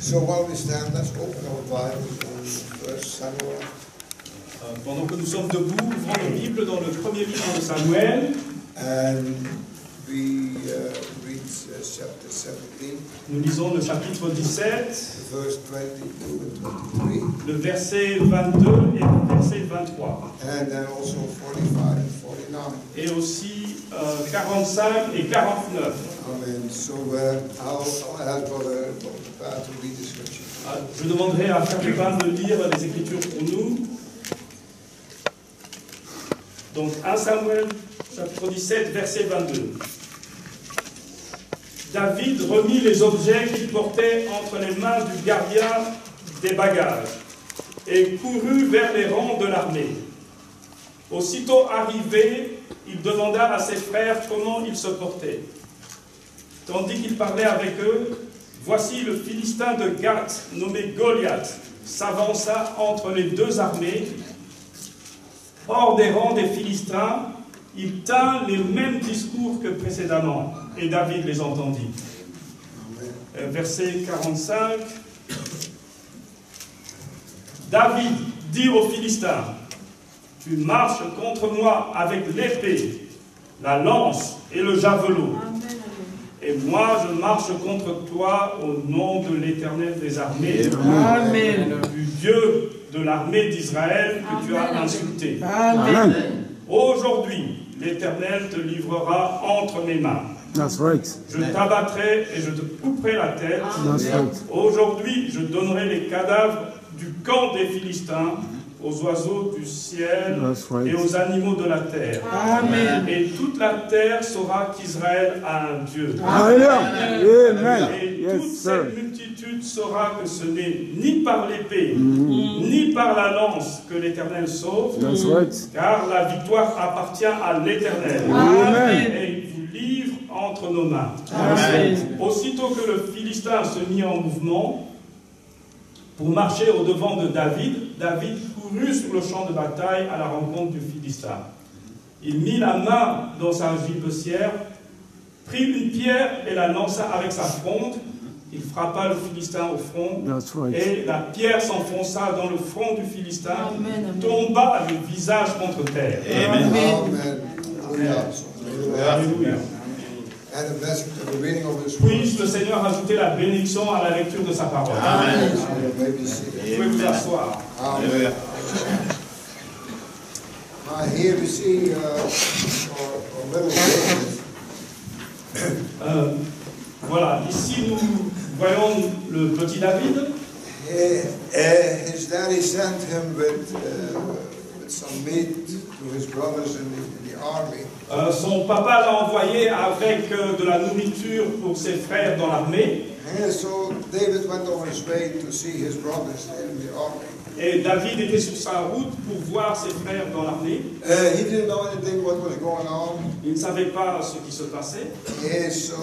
So while we stand, let's open our Bibles in 1 Samuel. Pendant que nous sommes debout, ouvrons nos Bibles dans le premier livre de Samuel. And we read chapter 17. Nous lisons le chapitre 17, Verse 22 and 23. le verset 22 et le verset 23. And then also 45 and 49. Et aussi 45 et 49. Amen. So I'll ask Brother Pat to read the scripture. Je demanderai à Frère Pépin de lire les Écritures pour nous. Donc 1 Samuel, chapitre 17, verset 22. David remit les objets qu'il portait entre les mains du gardien des bagages et courut vers les rangs de l'armée. Aussitôt arrivé, il demanda à ses frères comment ils se portaient. Tandis qu'il parlait avec eux, voici le Philistin de Gath, nommé Goliath, s'avança entre les deux armées. Hors des rangs des Philistins, il tint les mêmes discours que précédemment, et David les entendit. Verset 45. David dit aux Philistins, tu marches contre moi avec l'épée, la lance et le javelot. Et moi, je marche contre toi au nom de l'Éternel des armées, Amen. du Dieu de l'armée d'Israël que tu as insulté. Amen. Aujourd'hui, l'Éternel te livrera entre mes mains. That's right. Je t'abattrai et je te couperai la tête. That's right. Aujourd'hui, je donnerai les cadavres du camp des Philistins aux oiseaux du ciel That's right. et aux animaux de la terre. Amen. Et toute la terre saura qu'Israël a un Dieu. Hallelujah. Amen. Et Yes, toute sir. cette multitude saura que ce n'est ni par l'épée, ni par la lance que l'Éternel sauve, That's right. car la victoire appartient à l'Éternel. Amen. Et il vous livre entre nos mains. Amen. Aussitôt que le Philistin se mit en mouvement pour marcher au-devant de David, David courut sur le champ de bataille à la rencontre du Philistin. Il mit la main dans sa gibecière, prit une pierre et la lança avec sa fronde. Il frappa le Philistin au front, That's right. et la pierre s'enfonça dans le front du Philistin, Amen. tomba le visage contre terre. Amen. Alléluia. And a blessing to the reading of His word. Puisse le Seigneur ajouter la bénédiction à la lecture de sa parole. Amen. You may be seated. Vous pouvez vous asseoir. Amen. Here we see our little David. Voilà, ici nous voyons le petit David. His daddy sent him with some meat to his brothers in the army. Son papa l'a envoyé avec de la nourriture pour ses frères dans l'armée. And so David went on his way to see his brothers in the army. Et David était sur sa route pour voir ses frères dans l'armée. He didn't know anything what was going on. Il ne savait pas ce qui se passait. Yeah, so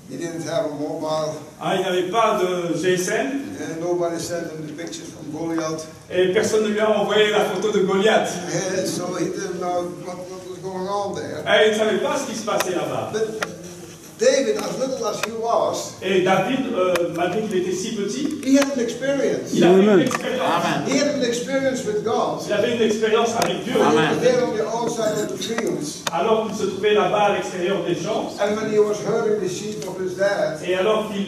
he didn't have a mobile. Il n'avait pas de GSM. And nobody sent him the pictures from Goliath. Et personne ne lui a envoyé la photo de Goliath. And so he didn't know what was going on there. Et il ne savait pas ce qui se passait là-bas. But David, as little as he was, Et David, malgré qu'il était si petit, he had an experience. il avait une Amen. expérience. He had an experience with God. Il avait une expérience avec Dieu. He was there on the outside of the fields. Alors qu'il se trouvait là-bas à l'extérieur des champs. And when he was herding the sheep of his dad. Et alors qu'il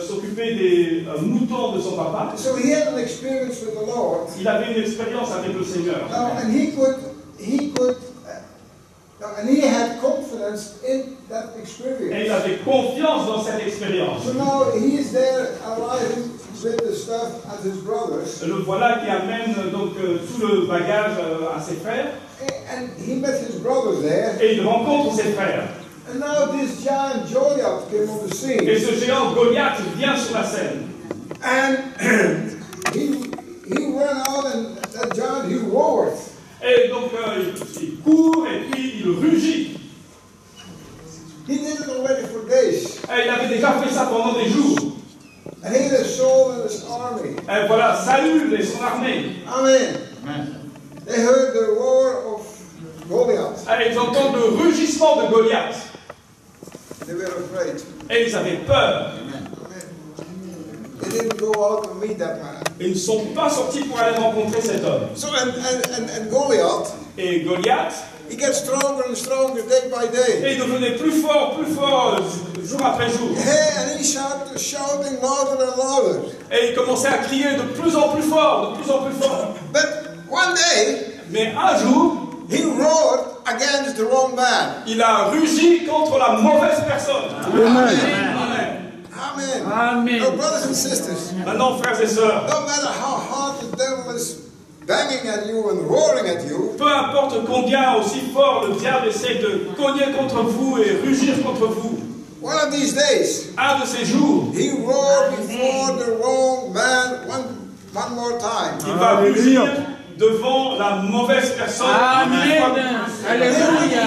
s'occupait des moutons de son papa, So he had an experience with the Lord. il avait une expérience avec le Seigneur. Now, and he had confidence in that Et experience. il avait confiance dans cette expérience. So now he is there arriving with the stuff at his brothers. Le voilà qui amène donc tout le bagage à ses frères. And he met his brothers there. Et il rencontre ses frères. And now this giant Goliath came on the scene. Et ce géant Goliath vient sur la scène. And he ran out and that giant, he roared. Et donc il court et puis il rugit. He did it already for days. Et il avait déjà fait ça pendant des jours. And he had a soul in his army. Et voilà, Saül et son armée. Amen. They heard the roar of Goliath. Et ils entendent le rugissement de Goliath. They were afraid. Et ils avaient peur. Amen. didn't go out to meet that man. Et ils ne sont pas sortis pour aller rencontrer cet homme. So, and Goliath, Et Goliath, he gets stronger and stronger day by day. et il devenait plus fort, jour après jour. Hey, and he shouting louder and louder. Et il commençait à crier de plus en plus fort, de plus en plus fort. But one day, Mais un jour, he roared against the wrong man. il a rugi contre la mauvaise personne. Amen. Amen. Amen. Amen. Now, brothers and sisters, Maintenant, frères et sœurs, no matter how hard the devil is banging at you and roaring at you, peu importe combien aussi fort le diable essaie de cogner contre vous et rugir contre vous, one of these days, un de ces jours, he roared before the wrong man one more time. il va rugir devant la mauvaise personne. Amen. Alléluia.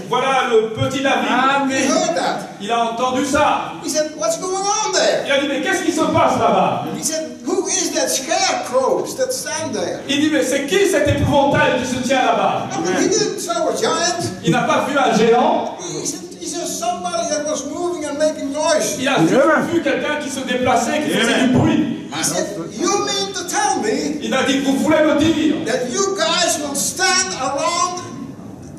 Voilà le petit David. He Amen. heard that. Il a entendu ça. He said, what's going on there? Il a dit, mais qu'est-ce qui se passe là-bas? He said, who is that scarecrow that stand there? Il dit, mais c'est qui cet épouvantail qui se tient là-bas? I mean, he didn't saw a giant. Il n'a pas vu un géant. He said, he's just somebody that was moving and making noise. Il a juste vu quelqu'un qui se déplaçait, qui faisait du bruit. He said, you mean to tell me Il a dit, vous voulez me dire that you guys will stand around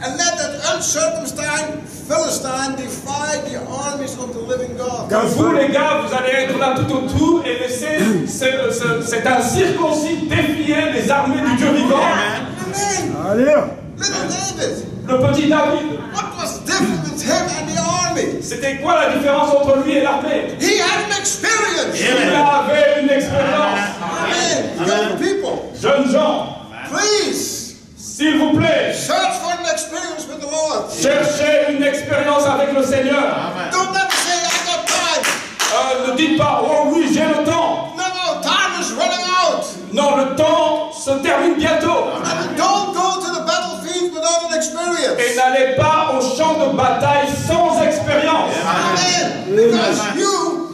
and let that uncircumcised Philistine defy the armies of the living God? que vous, les gars, vous allez être là tout autour et laisser cet incirconcis défier les armées du Dieu vivant? Amen. Hallelujah. Little David. Le petit David, What was different with him and the army? c'était quoi la différence entre lui et l'armée? He had an experience. Il avait une expérience. Amen. Young people, Jeunes gens, please s'il vous plaît, search for an experience with the Lord. cherchez une expérience avec le Seigneur. Don't ever say, I got time. Ne dites pas, oh oui, j'ai le temps. No, time is running out. Non, le temps se termine bientôt. And don't go to the battlefield without an Et experience. n'allez pas au champ de bataille sans expérience. Amen. Because you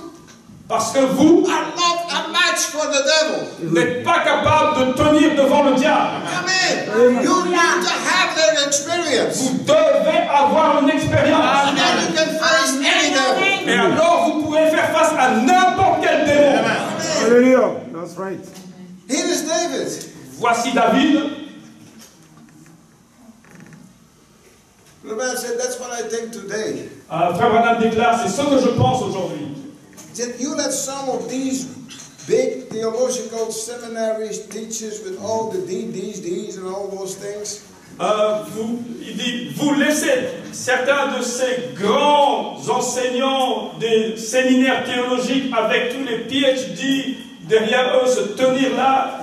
Parce que vous are not a match for the devil. n'êtes pas capable de tenir devant le diable. Amen. You need to have that experience. Vous devez avoir une expérience. And then you can face any devil. Et alors vous pourrez faire face à n'importe quel démon. Hallelujah. That's right. Here is David. Voici David. The man said, that's what I think today. Frère Branham déclare, c'est ce que je pense aujourd'hui. He said, you let some of these big theological seminaries teachers with all the D's and all those things. Il dit, vous laissez certains de ces grands enseignants des séminaires théologiques avec tous les PhD derrière eux se tenir là.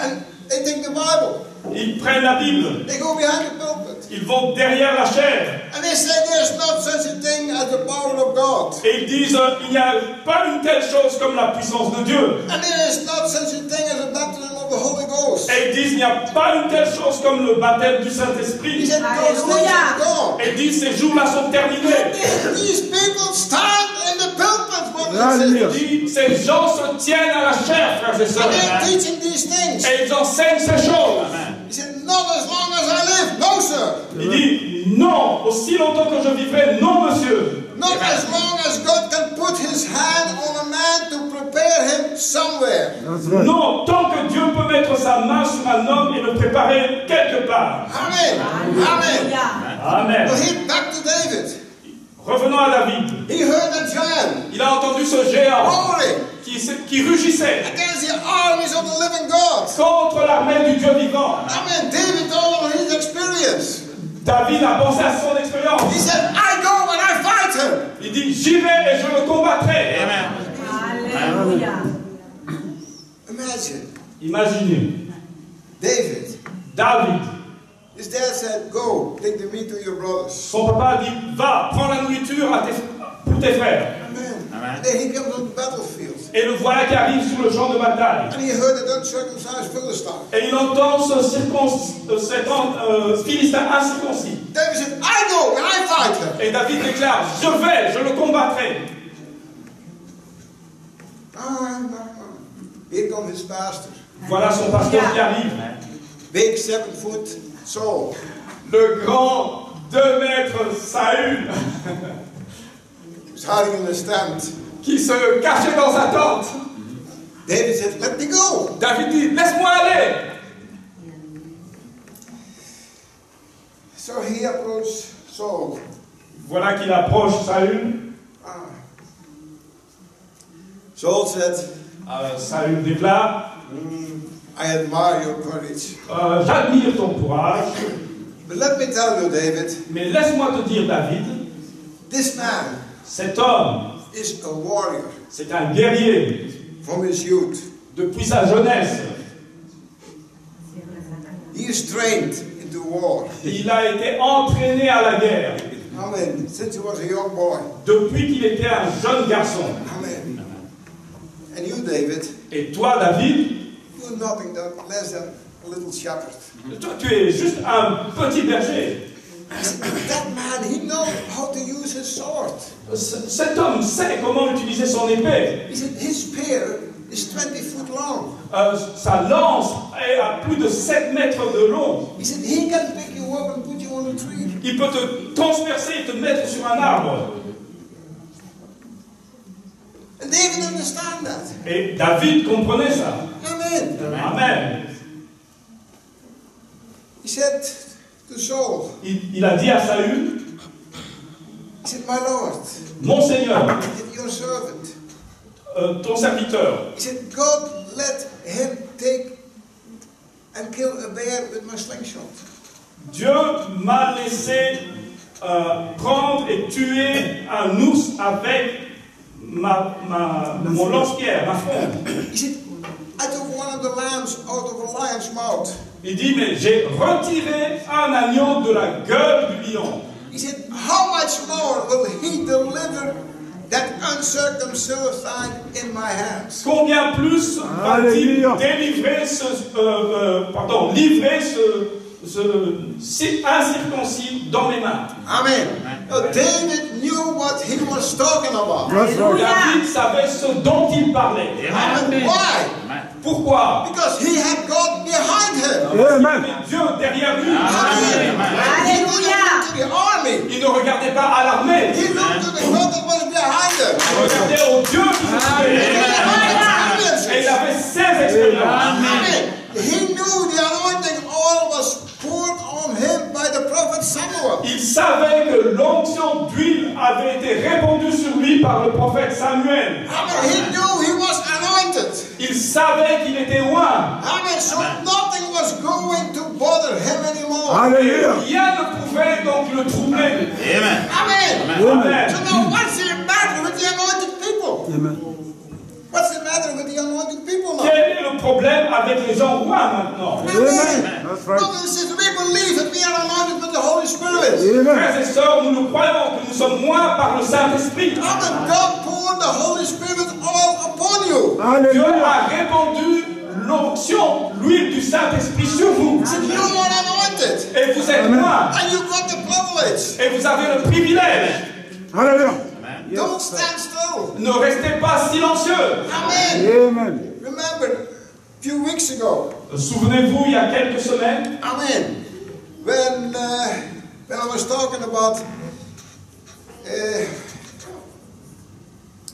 And they take the Bible. Ils prennent la Bible. They go behind the pulpit. Ils vont derrière la chair. And they say there's not such a thing as the power of God. Et ils disent, il n'y a pas une telle chose comme la puissance de Dieu. And there is not such a thing as a baptism of the Holy Ghost. Et ils disent, il n'y a pas une telle chose comme le baptême du He Saint-Esprit. said those days are gone. Et ils disent, ces jours-là sont terminés. These people stand in the pulpit, brothers and Hallelujah. sisters. Il dit, ces gens se tiennent à la chair, frères et sœurs. And they're teaching these things. Et ils enseignent ces choses. He said, not as long as I live. No, sir. Il dit, non, aussi longtemps que je vivrai, non, monsieur. Not as long as God can put his hand on a man to prepare him somewhere. That's right. Non, tant que Dieu peut mettre sa main sur un homme et le préparer quelque part. Amen. Amen. Amen. Well, he back to David. Revenons à David. He heard a giant Il a entendu ce géant roaring qui rugissait against the armies of the living God. contre l'armée du Dieu vivant. Amen. David told of his experience. David a pensé à son expérience. He said, I go and I fight him. Il dit, j'y vais et je le combattrai. Alléluia. Imagine, Imaginez, David. David, His dad said, go, take the meat to your brothers. son papa a dit, va, prends la nourriture pour tes frères. Amen. And then he comes on the battlefield. Et le voilà qui arrive sur le champ de bataille. And he heard an uncircumcised Philistine. Et il entend cet Philistin incirconcis. David said, I go and I fight him. Et David déclare, je vais, je le combattrai. Here comes his pastor. Voilà son pasteur qui arrive. Big 7-foot Saul. Le grand 2 mètres Saül. He's hiding in the stand. qui se cachait dans sa tente. David said, let me go. David dit, laisse-moi aller. So he approached Saul. Voilà qu'il approche Saül. Saul said, Saül déclare, I admire your courage. j'admire ton courage, But let me tell you, David, mais laisse-moi te dire, David, this man cet homme, is a warrior c'est un guerrier from his youth. depuis sa jeunesse. He is trained into war. Il a été entraîné à la guerre Amen. Since he was a young boy. depuis qu'il était un jeune garçon. Amen. And you, David, Et toi, David, you're nothing less than a little shepherd. toi, tu es juste un petit berger. That man, he knows how to use his sword. Cet homme sait comment utiliser son épée. He said his spear is 20 feet long. Sa lance est à plus de 7 mètres de long. He said he can pick you up and put you on a tree. Il peut te transpercer et te mettre sur un arbre. And David understand that. Et David comprenait ça. Amen. Amen. He said to Saul, Il a dit à Saül, he said, my Lord, mon Seigneur, your servant. ton serviteur, He said, God let him take and kill a bear with my slingshot. Dieu m'a laissé prendre et tuer un ours avec mon lance-pierre, ma fronde. He said, I took one of the lambs out of a lion's mouth. Il dit, mais j'ai retiré un agneau de la gueule du lion. He said, how much more will he deliver that uncircumcised in my hands? Combien plus va-t-il délivrer livrer ce incirconcis dans mes mains? Amen. David knew what he was talking about. David savait ce dont il parlait. Amen. Why? Pourquoi? Because he had God behind him. Amen. Dieu derrière lui. Amen. He looked to the army. Il ne regardait pas à l'armée. He looked to the God that was behind him. Il regardait au Dieu qui se trouvait. Et il avait ses expériences. Amen. He knew the anointing oil was poured on him by the prophet Samuel. Il savait que l'onction d'huile avait été répandue sur lui par le prophète Samuel. Amen. He knew he was anointed. Il savait qu'il était oint. Amen. So nothing was going to bother him anymore. Hallelujah. Rien ne pouvait donc le troubler. Amen. Amen. Amen. So now what's the matter with the anointed people? Amen. What's the matter with the anointed people now? Quel est le problème avec les gens rois maintenant? Amen. That's right. Brothers and sisters, we believe that we are anointed with the Holy Spirit. Amen. Frères et sœurs, nous croyons que nous sommes rois par le Saint-Esprit. Amen. God poured the Holy Spirit all upon you. Dieu Hallelujah. a répandu l'onction, l'huile du Saint-Esprit sur vous. So you are anointed. Et vous êtes rois. And you got the privilege. Et vous avez le privilège. Hallelujah. Don't stand still. Ne restez pas silencieux. Amen. Amen. Remember, a few weeks ago, Souvenez-vous, il y a quelques semaines, amen, when I was talking about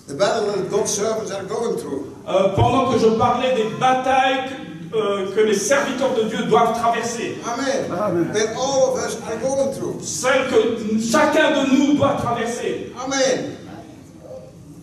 the battle that God's servants are going through. pendant que je parlais des batailles que les serviteurs de Dieu doivent traverser, Amen. Amen. That all of us are going through. celles que chacun de nous doit traverser. Amen.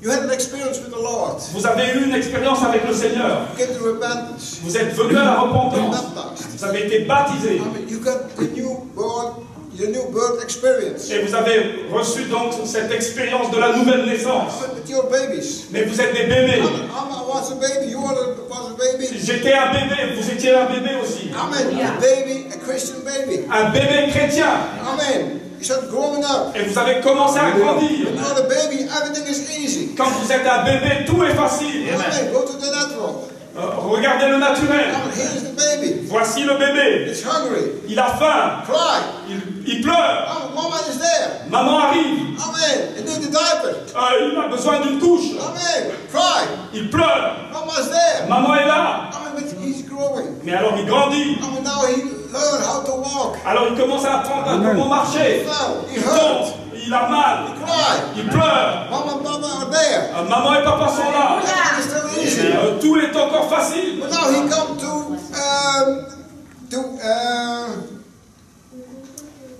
You had an experience with the Lord. Vous avez eu une expérience avec le Seigneur. You came to repentance. Vous êtes venu à la repentance. Baptized. Vous avez été baptisé. Amen. You got the new birth experience. Et vous avez reçu donc cette expérience de la nouvelle naissance. Amen. With your babies. Mais vous êtes des bébés. I was a baby. You was a baby. J'étais un bébé, vous étiez un bébé aussi. Amen. A baby, a Christian baby. Un bébé chrétien. Amen. You started growing up. Et vous avez commencé à grandir. When you're a baby, everything is easy. Quand vous êtes un bébé, tout est facile. Amen. Go to the natural. Regardez le naturel. Amen. Here's the baby. Voici le bébé. It's hungry. Il a faim. Cry. Il pleure. Amen. Mama is there. Maman arrive. Amen. You need a diaper. Il a besoin d'une couche. Amen. Cry. Il pleure. Mama's there. Maman est là. Amen. But he's growing. Mais alors il grandit. Amen. Now he learned how to walk. Alors il commence à apprendre à comment marcher. He fell. He Il hurt. tombe. Il a mal. Cry. Il pleure. Mama and Papa are there. Maman et papa sont là. Everything is still easy. Tout est encore facile. But now he come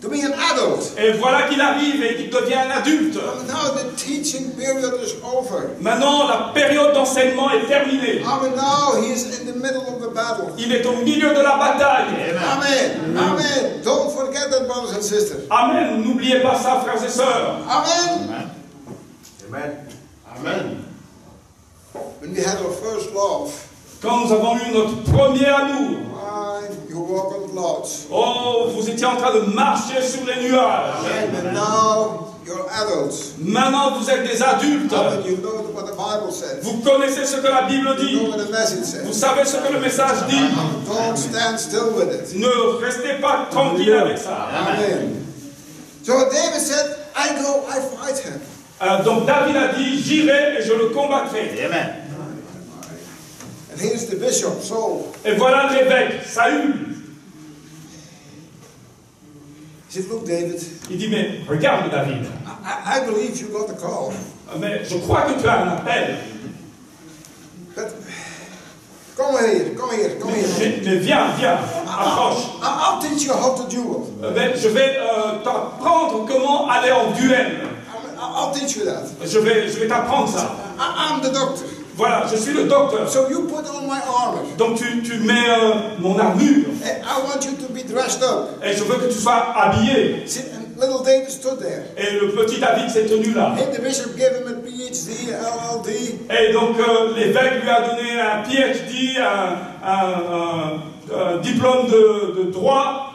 to be an adult. Et voilà qu'il arrive et qu'il devient un adulte. And now the teaching period is over. Maintenant, la période d'enseignement est terminée. And now he is in the middle of the battle. Il est au milieu de la bataille. Amen. Amen. Don't forget that, brothers and sisters. Amen. N'oubliez pas ça, frères et sœurs. Amen. Amen. Amen. When we had our first love, Quand nous avons eu notre premier amour, you walk on clouds. oh, vous étiez en train de marcher sur les nuages. And now you're adults. Maintenant, vous êtes des adultes. And you know what the Bible says. Vous connaissez ce que la Bible You dit. know what the message says. Vous savez ce que le message dit. Don't stand still with it. Ne restez pas tranquille avec ça. Amen. So David said, I go, I fight him. Donc David a dit, j'irai et je le combattrai. Amen. And here's the bishop, Saul. Et voilà l'évêque, Saül. He said, look, David, Il dit, mais regarde David, I believe you got the call. mais je crois que tu as un appel. But come here, come here, come here. Mais viens, approche. I'll teach you how to duel. Mais je vais t'apprendre comment aller en duel. I'll teach you that. Je vais t'apprendre ça. I'm the doctor. Voilà, je suis le docteur. So you put on my armor. Donc tu mets mon armure. And I want you to be dressed up. Et je veux que tu sois habillé. See, and little David stood there. Et le petit David s'est tenu là. And the bishop gave him a PhD, LLD. Et donc l'évêque lui a donné un PhD, un diplôme de droit.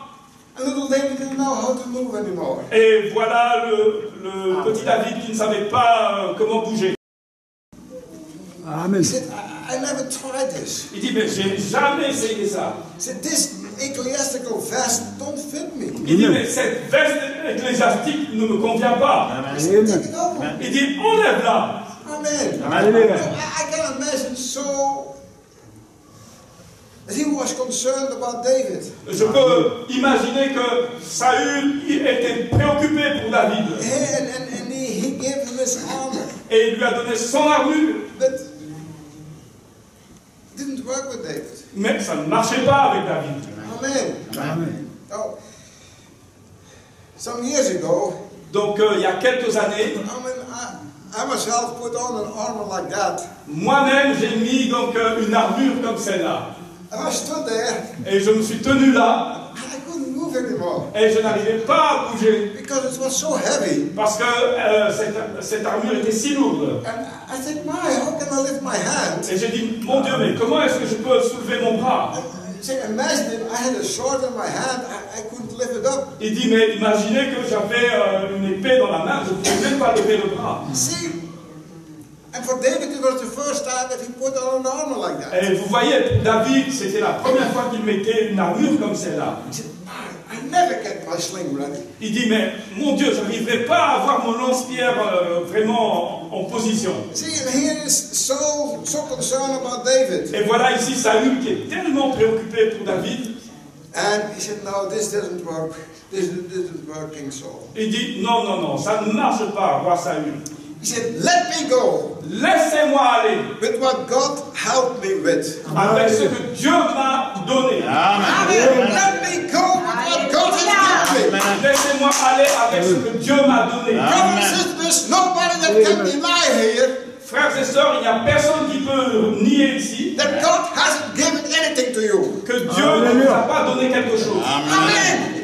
And little David didn't know how to move anymore. Et voilà le petit David qui ne savait pas comment bouger. Amen. He said, I never tried this. Il dit, mais j'ai jamais essayé ça. He said, this ecclesiastical vest don't fit me. Il dit, mais cette veste ecclésiastique ne me convient pas. Take it off. Il dit, enlève-la. Amen. Hallelujah. I can imagine so that he was concerned about David. Je peux imaginer que Saül était préoccupé pour David. And he gave him his armor. Et il lui a donné son armure. But it didn't work with David. Mais ça ne marchait pas avec David. Amen. Amen. Oh, some years ago, Donc il y a quelques années, I myself put on an armor like that. moi-même j'ai mis donc une armure comme celle-là. And I stood there. Et je me suis tenu là. And I couldn't move anymore Et je n'arrivais pas à bouger. because it was so heavy. Parce que cette armure était si lourde. And I said, how can I lift my hand? Et j'ai dit, mon Dieu, mais comment est-ce que je peux soulever mon bras? Say, imagine if I had a sword in my hand, I couldn't lift it up. Il dit, mais imaginez que j'avais une épée dans la main, je ne pouvais même pas lever le bras. See, and for David, it was the first time that he put on an armor like that. Et vous voyez, pour David, c'était la première fois qu'il mettait une armure comme celle-là. He said, I never get my sling ready. Il dit, mais mon Dieu, je n'arriverai pas à avoir mon lance-pierre vraiment en position. See, and here is so concerned about David. Et voilà ici Saül qui est tellement préoccupé pour David. And he said, no, this doesn't work. This isn't working, Saul. Il dit, non, ça ne marche pas, roi Saül. He said, let me go Laissez-moi aller with what God helped me with. avec ce que Dieu m'a donné. Amen. Let me go with what God has given me. Laissez-moi aller avec ce que Dieu m'a donné. Brothers and sisters, nobody that can deny here Frères et sœurs, il n'y a personne qui peut nier ici that God hasn't given anything to you. que Dieu ne vous a pas donné quelque chose. Amen.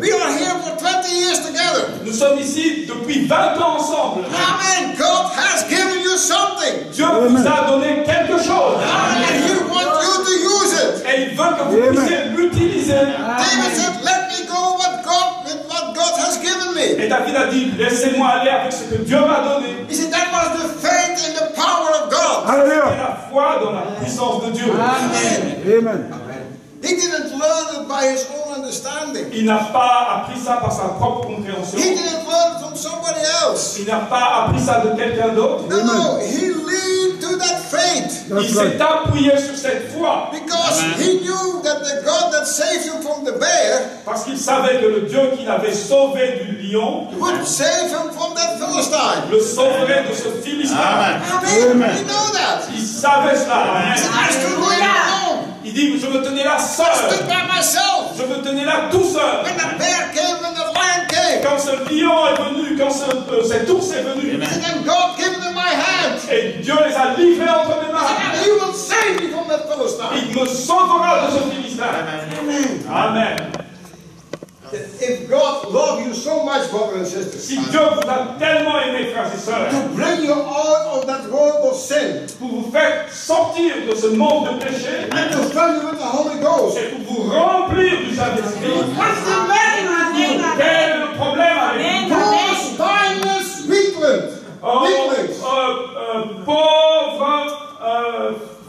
We are here for 20 years together. Nous sommes ici depuis 20 ans ensemble. Amen. God has given you something. Dieu vous a donné quelque chose. And He wants you to use it. Et il veut que vous puissiez l'utiliser. David said, let me go with what God has given me. Et David a dit, laissez-moi aller avec ce que Dieu m'a donné. He said, that was the faith in the power of God. Et Hallelujah. la foi dans la puissance de Dieu. Amen. Amen. He didn't learn it by his own understanding. Il n'a pas appris ça par sa propre compréhension. He didn't learn it from somebody else. Il n'a pas appris ça de quelqu'un d'autre. No, he leaned to that faith. Il s'est appuyé sur cette foi. Because he knew that the God that saved him from the bear Parce qu'il savait que le Dieu qui l'avait sauvé du lion would save him from that Philistine. le sauverait de ce Philistin. Amen. We know that. Il savait cela. I stood way alone. Il dit, je me tenais là seul. I stood by myself. Je me tenais là tout seul. When the bear came, when the lion came, Quand ce lion est venu, quand cet ours est venu, and then God gave it in my hand. et Dieu les a livrés entre mes mains, And he will save me from that Philistine. il me sauvera de ce Philistin. Amen. Amen. If God loves you so much, brothers and sisters, Si Dieu vous a tellement aimé, frères et sœurs, to bring you out of that world of sin, pour vous faire sortir de ce monde de péché, and to fill you with the Holy Ghost, et pour vous remplir du Saint-Esprit, what's the matter? quel est le problème avec vous? Those spineless weaklings. Pauvre,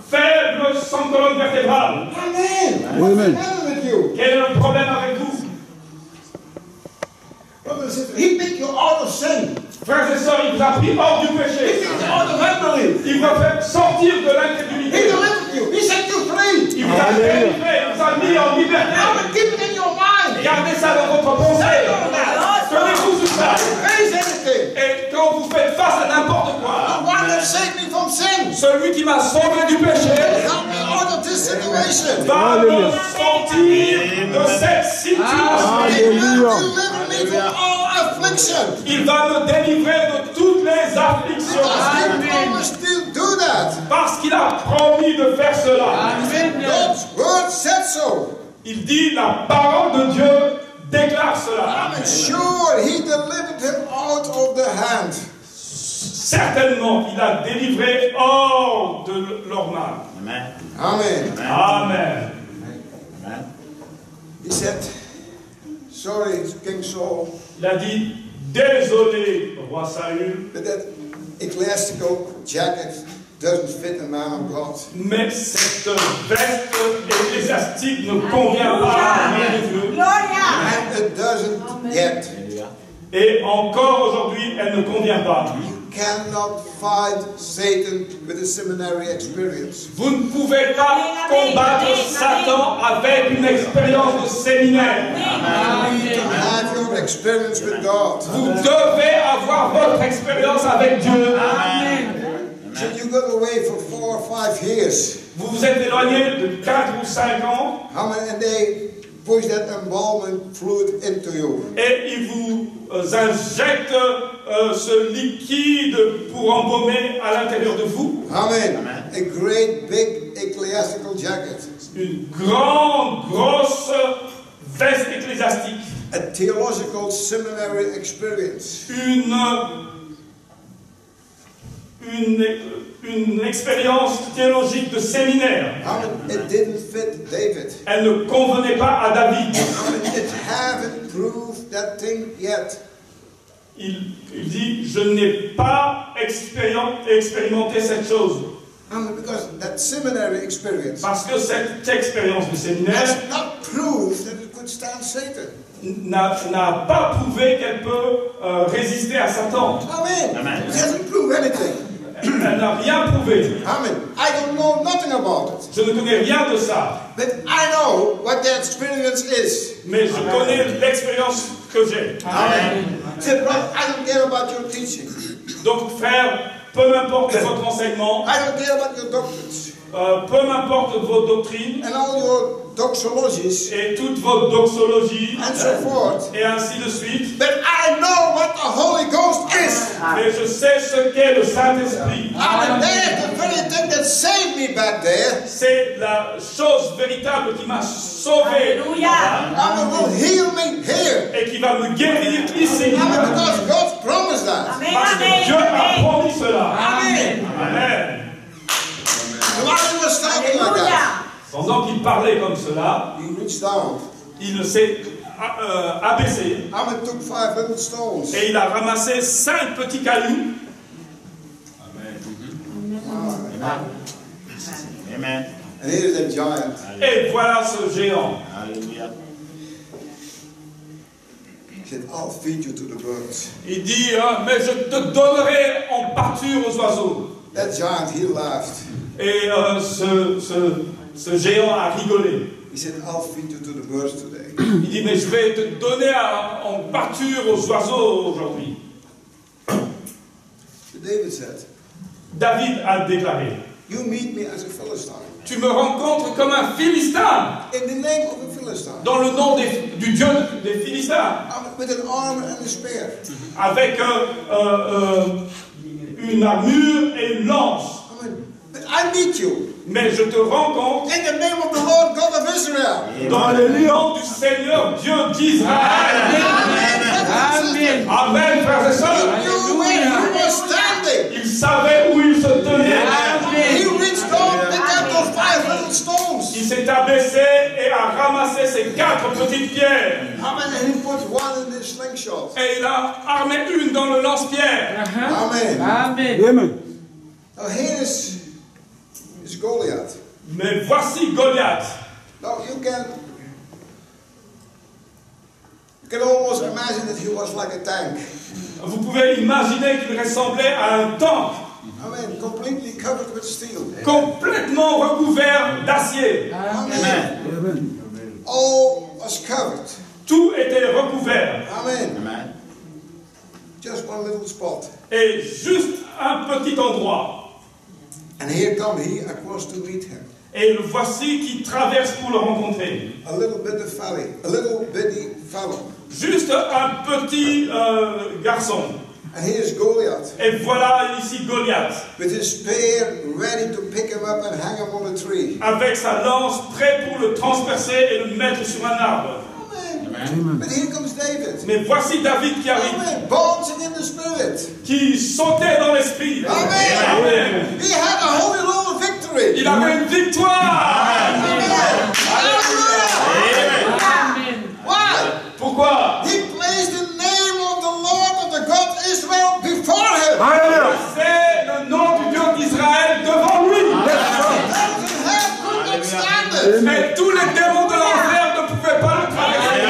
faible, sans colonne vertébrale. Amen. Amen. What's the matter with you? Quel est le problème avec vous? Brothers and sisters, he picked you out of sin. Frères et sœurs, il vous a pris hors du He péché. picked you out of unbelief. Il vous a fait sortir de He l'incrédulité. delivered you. He set you free. Il vous a délivré, il vous a mis en liberté. Now keep it in your mind. Gardez ça dans votre pensée. Tenez-vous sur ça. Face anything. Et quand vous faites face à n'importe The quoi, one that saved me from sin. celui qui m'a sauvé du péché Help me out of this situation. va me sortir de cette situation. He will deliver me from all affliction. Il va me délivrer de toutes les afflictions. Because he promised to do that. Parce qu'il a promis de faire cela. God's word said so. Il dit, la parole de Dieu déclare cela. I'm sure he delivered him out of the hand. Certainement, il a délivré hors de leur main. Amen. Amen. He said, sorry, King Saul, Il a dit, désolé, roi Saül, but that ecclesiastical jacket doesn't fit a man of God. mais cette veste ecclésiastique ne convient pas à un homme de Dieu. And it doesn't yet. Et encore aujourd'hui, elle ne convient pas. You cannot fight Satan with a seminary experience. Vous ne pouvez pas combattre Satan avec une expérience de séminaire. You need to have your experience with God. Vous devez avoir votre expérience avec Dieu. So you got away for 4 or 5 years. Vous vous êtes éloigné de 4 ou 5 ans And they push that embalming fluid into you. et ils vous injectent ce liquide pour embaumer à l'intérieur de vous. Amen. A great big ecclesiastical jacket. Une grande, grosse veste ecclésiastique. A theological seminary experience. Une expérience théologique de séminaire. Amen. It didn't fit David. Elle ne convenait pas à David. Amen. It haven't proved that thing yet. Il dit, je n'ai pas expérimenté cette chose. Amen. Because that seminary experience Parce que cette expérience de séminaire has not proved that it could stand Satan. n'a pas prouvé qu'elle peut résister à Satan. Amen. It hasn't proved anything. Elle n'a rien prouvé. Amen. I don't know nothing about it. Je ne connais rien de ça. But I know what that experience is. Mais je connais l'expérience que j'ai. Amen. Say, brother, I don't care about your teaching. Donc, frère, peu m'importe votre enseignement, I don't care about your doctrines. peu m'importe vos doctrines And all your doxologies et toute votre doxologie and so forth. et ainsi de suite. But I know what the Holy Ghost is. Mais je sais ce qu'est le Saint-Esprit. And there's the very thing that saved me back there. C'est la chose véritable qui m'a sauvé And will heal me here. et qui va me guérir ici. Amen. Because God promised that. Parce que Dieu a promis cela. Amen. Amen. While he was talking like that, Pendant qu'il parlait comme cela, he reached down. il s'est abaissé Amen. Took 500 stones. et il a ramassé 5 petits cailloux. Amen. And here's a giant. Et voilà ce géant. Hallelujah. He said, I'll feed you to the birds. Il dit, mais je te donnerai en pâture aux oiseaux. That giant, he laughed. Et ce géant a rigolé. He said, I'll feed you to the birds today. Il dit, mais je vais te donner en pâture aux oiseaux aujourd'hui. David said, David a déclaré, you meet me as a Philistine. tu me rencontres comme un Philistin, In the name of a Philistine. dans le nom du Dieu des Philistins, With an armor and a spear. avec une armure et une lance. But I meet you Mais je te rencontre in the name of the Lord God of Israel. dans le nom du Seigneur Dieu d'Israël. Amen. Amen, frères et He sœurs. knew where he was standing. Il savait où il se tenait. He reached down and picked up those 5 little stones. Il s'est abaissé et a ramassé ces 4 petites pierres. Amen. And he put one in his slingshot. Et il a armé une dans le lance-pierre. Amen. Amen. Amen. Now here is Goliath. Mais voici Goliath. Now you can almost imagine that he was like a tank. Vous pouvez imaginer qu'il ressemblait à un tank, Amen. Completely covered with steel. complètement recouvert d'acier. Amen. Amen. All was covered. Tout était recouvert. Amen. Just one little spot. Et juste un petit endroit. And here come he across to meet him. Et le voici qui traverse pour le rencontrer. A little bitty fellow. Juste un petit garçon. And here's Goliath Et voilà ici Goliath, with his spear ready to pick him up and hang him on a tree. avec sa lance prêt pour le transpercer et le mettre sur un arbre. Amen. But here comes David. Mais voici David qui arrive, Amen. Bouncing in the spirit. qui sautait dans l'esprit. Amen. Amen. He had a holy little victory. Il avait une victoire. Amen. Hallelujah. Amen. Why? Pourquoi? He placed the name of the Lord of the God of Israel before him. Hallelujah. C'est le nom du Dieu d'Israël devant lui. Heaven and hell could not stand it. Mais tous les démons de l'enfer ne pouvaient pas le traverser.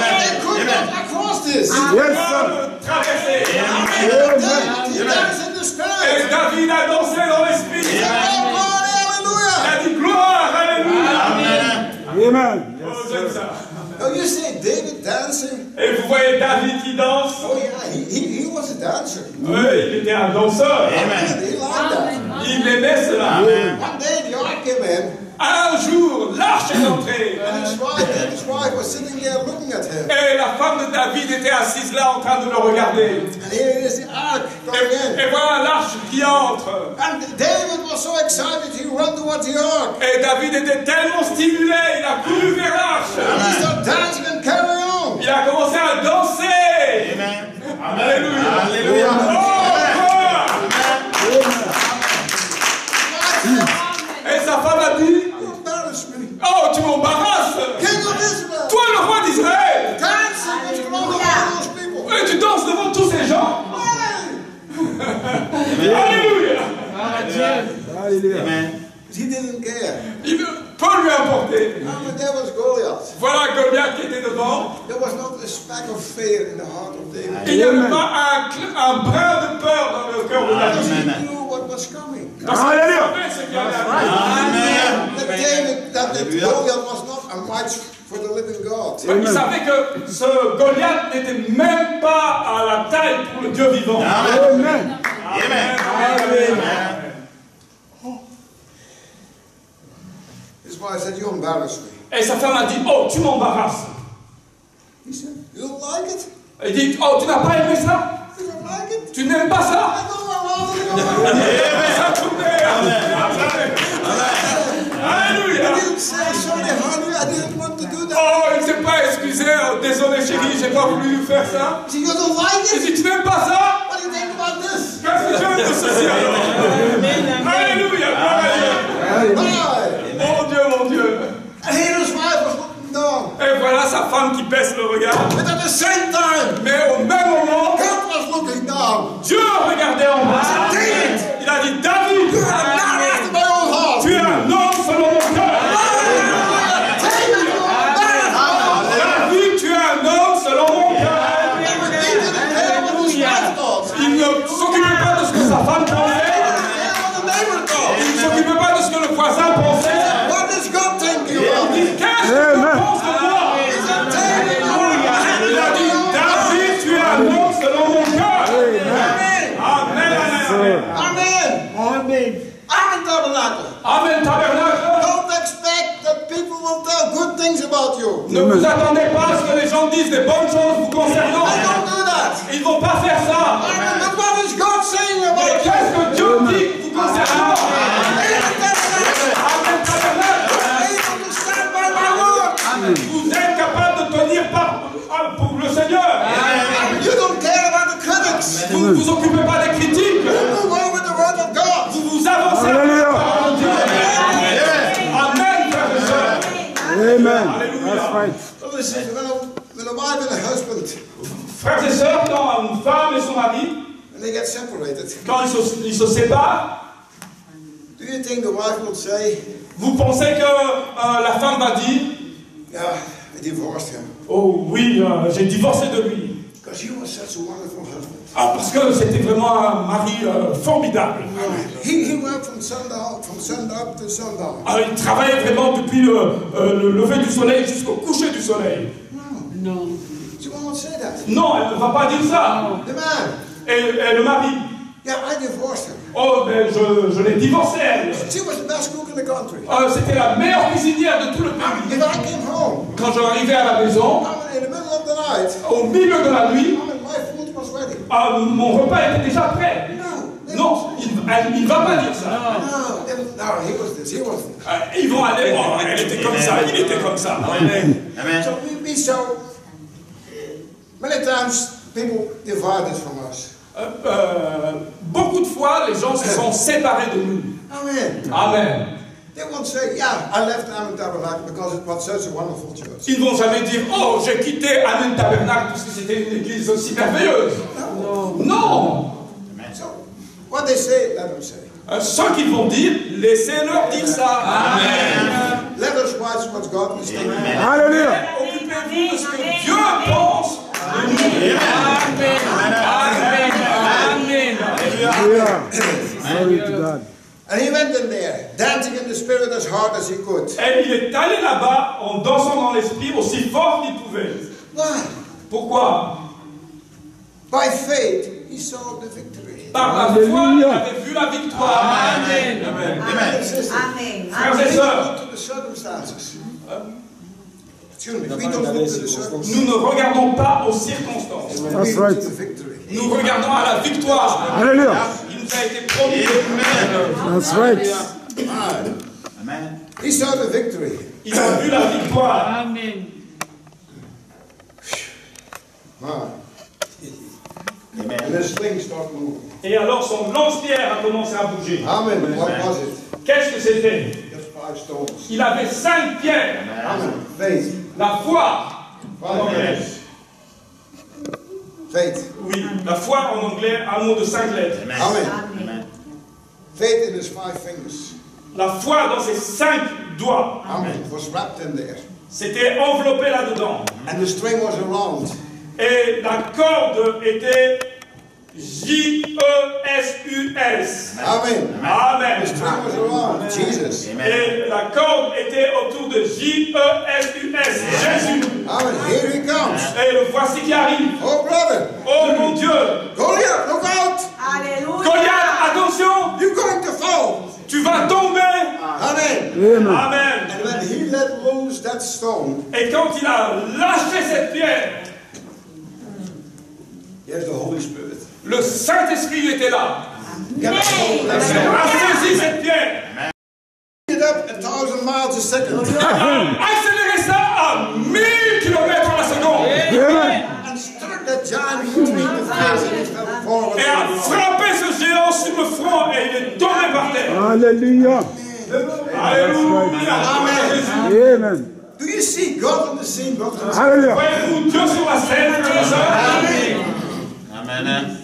They could not across this. Ils ne pouvaient Yes, pas sir. le traverser. David, he danced in the Et spirit. David a dansé dans l'esprit. Oh, Il hallelujah. a dit gloire, alléluia. Amen. Oh, j'aime ça. Oh, you say David dancing? Et vous voyez David qui danse. Oh, yeah, he was a dancer. Oui, il était un danseur. He liked that. Il aimait cela. One day the ark came in, Un jour, l'arche est entrée. and David's wife was sitting there looking at him. Et la femme de David était assise là en train de le regarder. And here is the ark coming in. Et voilà l'arche qui entre. And David was so excited, he ran towards the ark. Et David était tellement stimulé, il a couru vers l'arche. And he started dancing and carrying on. Il a commencé à danser. Alléluia. Alléluia. Et sa femme a dit, You embarrass me. oh, tu m'embarrasses. King of Israel. Toi, le roi d'Israël. Dancing in front of all those people. Et tu danses devant tous ces gens. Hey. Alléluia. Hallelujah. But he didn't care. Il ne peut lui importer. And there was Goliath. Voilà Goliath qui était devant. There was not a speck of fear in the heart of David. Il n'y avait pas un brin de peur dans le cœur de Because David. he knew what was coming. Parce qu'il Alléluia. savait ce qui allait arriver. That Goliath was not a match for the living God. Il savait que ce Goliath n'était même pas à la taille pour le Dieu vivant. Amen. Amen. His wife said, you embarrass me. Et sa femme a dit, oh, tu m'embarrasses. He said, you don't like it? Elle dit, oh, tu n'as pas aimé ça? You don't like it? Tu n'aimes pas ça? I know I want it. Ça tournait. Alléluia. He didn't say, sorry, honey, I didn't want to do that. Oh, il ne s'est pas excusé. Oh, désolé, chérie, j'ai pas voulu lui faire ça. He said, you don't like Et it? si tu n'aimes pas ça, What do you think about this? qu'est-ce que tu aimes de ceci alors? Alléluia, gloire à Dieu. Why? Mon Dieu, mon Dieu. And here his wife was looking down. Et voilà sa femme qui baisse le regard. But at the same time, Mais au même moment, God was looking down. Dieu regardait en bas. David, Il a dit, David, you are not after my own heart. tu es un homme selon mon cœur. David, you are not after my own heart. David, tu es un homme selon mon cœur. He didn't care what his wife thought. Il ne s'occupait pas de ce que sa femme pensait. He didn't care what the neighbor thought. Il ne s'occupait pas de ce Amen. Amen, tabernacle. Amen, tabernacle. Don't expect that people will tell good things about you. Ne vous attendez pas à ce que les gens disent des bonnes choses vous concernant. They don't do that. Ils vont pas faire ça. Amen. But what is God saying Mais about you? qu'est-ce que Dieu dit vous concernant? Amen, tabernacle. Amen, tabernacle. Able to stand by my word. Vous êtes capable de tenir pour le Seigneur. You don't care about the critics. Vous ne vous occupez pas des critiques. You move on with the word of God. Vous vous avancez avec la parole de Dieu. Amen, frères et sœurs. Amen. Alléluia. That's right. So listen, when a wife and a husband, Frères et sœurs, quand une femme et son mari, when they get separated, quand ils se séparent, do you think the wife would say, vous pensez que la femme va dire, yeah, I divorced him oh oui, j'ai divorcé de lui. because he was such a wonderful husband. Ah, parce que c'était vraiment un mari formidable. He worked from sunup to sundown. Ah, il travaillait vraiment depuis le lever du soleil jusqu'au coucher du soleil. No. She won't say that. Non, elle ne va pas dire ça. The man, Et le mari, yeah, I divorced him. oh, ben je l'ai divorcée, elle. She was the best cook in the country. C'était la meilleure cuisinière de tout le pays. If I came home, Quand je arrivais à la maison, in the middle of the night, au milieu de la nuit, my food was ready. mon repas était déjà prêt. Non, il ne va pas dire ça. No, he was this, he was that. Ils vont aller, oh, elle était comme ça, il était comme ça. So we so many times people divided from us. Beaucoup de fois, les gens se sont séparés de nous. Amen. Amen. They won't say, yeah, I left Amen Tabernacle because it was such a wonderful church. Ils ne vont jamais dire, oh, j'ai quitté Amen Tabernacle parce que c'était une église aussi merveilleuse. Non. So what they say, let them say. Ce qu'ils vont dire, laissez-leur dire ça. Amen. Let us watch what God is thinking. Hallelujah. Occupez-vous de ce que Dieu pense. Amen. Amen. Amen. Hallelujah. Glory to God. And he went in there, dancing in the spirit as hard as he could. Et il est allé là-bas en dansant dans l'esprit aussi fort qu'il pouvait. Why? Pourquoi? By faith, he saw the victory. Par la foi, il avait vu la victoire. Amen. Amen. Amen. Frères et sœurs, Look to the circumstances. Excuse me. We don't look to the circumstances. nous ne regardons pas aux circonstances. That's We look right. to the victory. Nous regardons à la victoire. Hallelujah. Il nous a été promis. That's right. Amen. He saw the victory. Il a vu la victoire. Amen. And his things start moving. Et alors son lance-pierre a commencé à bouger. Amen. What was it? Qu'est-ce que c'était? Just 5 stones. Il avait 5 pierres. Amen. Faith. La foi en anglais. Faith. Oui, la foi en anglais, un mot de 5 lettres. Amen. Faith in his 5 fingers. La foi dans ses 5 doigts. Amen. It was wrapped in there. C'était enveloppé là-dedans. And the string was around. Et la corde était J-E-S-U-S. Amen. Amen. The string was around. Jesus. Et la corde était autour de J-E-S-U-S. Jésus. Amen. Here he comes. Et le voici qui arrive. Oh, brother. Oh mon Dieu. Goliath, look out. Goliath, attention. You're going to fall. Tu vas tomber. Amen. Amen. Amen. And when he let loose that stone, Et quand il a lâché cette pierre, here's the Holy Spirit. le Saint-Esprit était là. Get a hold of that Il stone. a saisi cette pierre. It up 1,000 miles a second. Accéléré ça à 1000 km à la seconde. Amen. And struck that giant between the face and he fell forward. Et a frappé ce géant sur le front et il est tombé par terre. Hallelujah. Alléluia. Amen. Amen. Do you see God on the scene? God on the scene. Hallelujah. Voyez-vous Dieu sur la scène, frères et sœurs? Amen.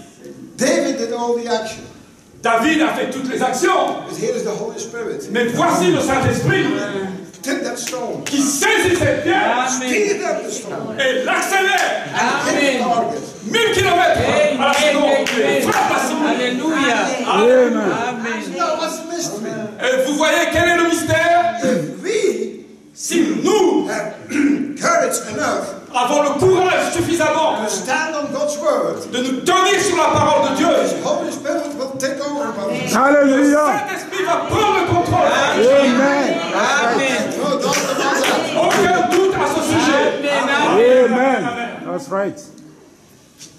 David did all the action. David a fait toutes les actions. But here is the Holy Spirit. Mais voici le Saint-Esprit Take that stone. qui saisit cette pierre Speed up the stone. et l'accélère. Hit the target. 1000 km à la seconde. Et frappe la cible. Alléluia. Amen. Amen. Now, what's the mystery? Et vous voyez quel est le mystère? If we Si nous have courage enough avons le courage suffisamment to stand on God's word, de nous tenir sur la parole de Dieu, His Holy Spirit will take over, brothers. Le Hallelujah. Saint-Esprit va prendre le contrôle. Amen. Amen. No doubt about that. Aucun doute à ce sujet. Amen. That's right.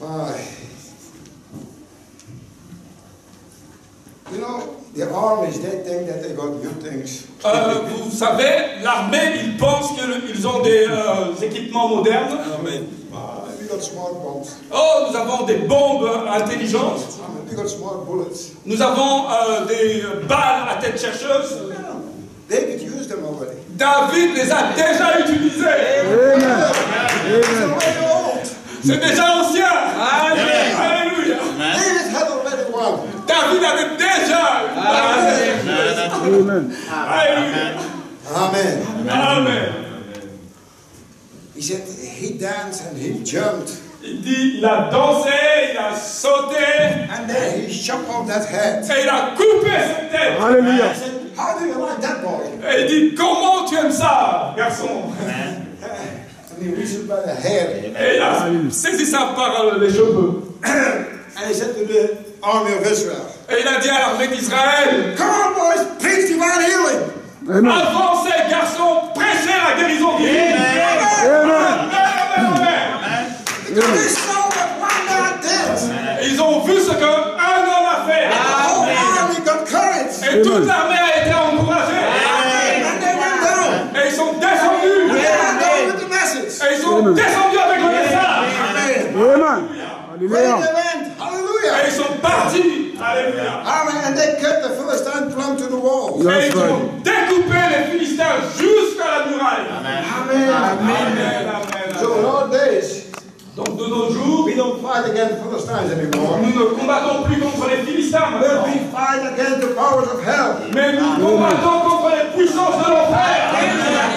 Aye. You know, the armies, they think that they got good things. Vous savez, l'armée, ils pensent qu'ils ont des équipements modernes. We got smart bombs. Oh, nous avons des bombes intelligentes. We got smart bullets. Nous avons des balles à tête chercheuse. David used them already. David les a déjà utilisées. Amen. It's Amen. already old. C'est déjà ancien. Amen. Alléluia. David had already one. David avait déjà. Amen. Alléluia. Amen. Amen. He said he danced and he jumped. Il dit, il a dansé, il a sauté, And then he chopped off that head. et il a coupé cette tête. Hallelujah. I said, how do you like that boy? Et il dit, comment tu aimes ça, garçon? And he reached by the hair. Et il a saisi ça par les cheveux. And he said to the army of Israel, Et il a dit à l'armée d'Israël, come on boys, preach divine healing. Amen. avancez, garçons, prêchez la guérison divine. Amen. Because they saw what one man did. Et ils ont vu ce qu'un homme a fait. The whole army got courage. Et toute l'armée a été encouragée. And they went down. Et ils sont descendus. They went down with the message. Et ils sont descendus avec le message. Amen. Amen. Where Hallelujah. they went. Et Hallelujah. ils sont partis. Alléluia. Amen. And they kept the Philistine plumb to the wall. Et That's ils right. ont découpé les Philistins jusqu'à la muraille. Amen. Amen. Amen. So in our days, Donc de nos jours, we don't fight against Philistines anymore. nous ne combattons plus contre les Philistins But maintenant. we fight against the powers of hell. Mais nous combattons contre les puissances de l'enfer.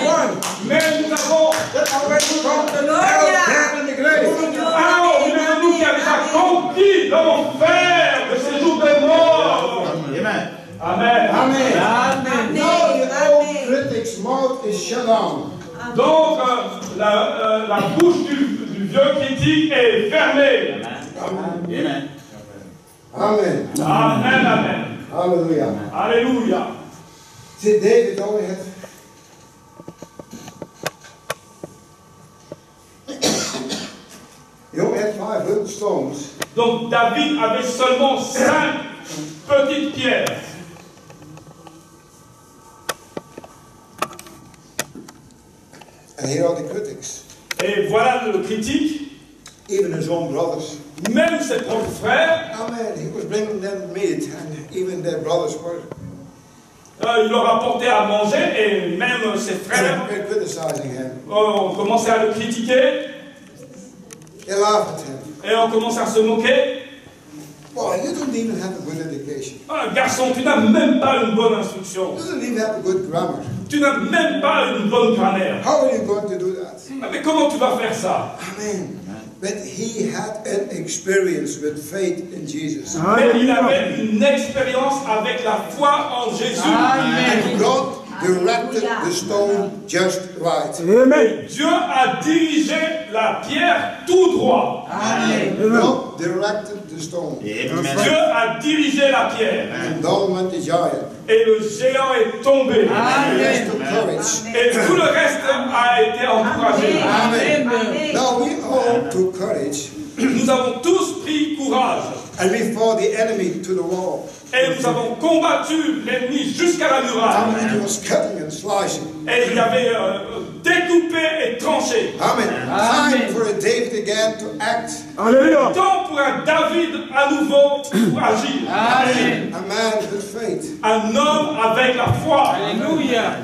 One Mais nous avons that already conquered hell, death, and the grave. un au milieu de nous qui a déjà conquis l'enfer, le séjour des morts. Amen. Amen. Amen. Now the old critic's mouth is shut down. Donc la bouche du vieux critique est fermée. Amen. Amen. Amen. Amen. Hallelujah. Alléluia. See, David only had he only had 5 little stones. Donc David avait seulement 5 petites pierres. And here are the critics. Et voilà le critique, Even his own brothers. même ses propres frères, Amen. He was bringing them meat, and even their brothers were il leur apportait à manger et même ses frères criticizing him. ont commencé à le critiquer They laughed at him. et ont commencé à se moquer. Boy, you don't even have a good education. Ah, garçon, tu n'as même pas une bonne instruction. You don't even have a good grammar. Tu n'as même pas une bonne grammaire. How are you going to do that? Ah, mais comment tu vas faire ça? Amen. But he had an experience with faith in Jesus. Mais il Hallelujah. avait une expérience avec la foi en Jésus. And God directed the stone just right. Amen. Dieu a dirigé la pierre tout droit. God directed the stone. Amen. Dieu a dirigé la pierre. And down went the giant. Et le géant est tombé. He took courage. Et tout le reste a été encouragé. Amen. Now we all took courage. Nous avons tous pris courage. And we fought the enemy to the wall. Et nous avons combattu l'ennemi jusqu'à la muraille. Amen. He was cutting and slicing. Et il avait découpé et tranché. Amen. Time for a David again to act. Hallelujah. Temps pour un David à nouveau pour agir. A man with faith. Un homme avec la foi. Alléluia.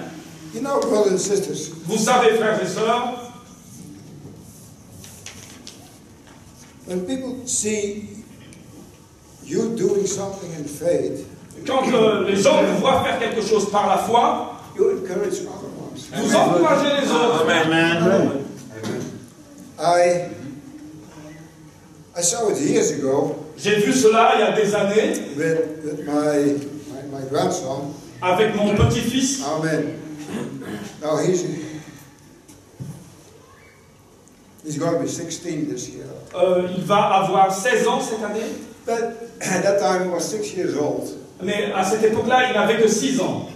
You know, brothers and sisters, Vous savez, frères et sœurs, when people see you doing something in faith, quand les gens vous voient faire quelque chose par la foi, you encourage other ones. vous encouragez les autres. Amen. I saw it years ago J'ai vu cela il y a des années with my grandson. avec mon petit-fils. Amen. Now he's going to be 16 this year. Il va avoir 16 ans cette année. But At that time he was 6 years old. Mais à cette époque-là, il n'avait que 6 ans.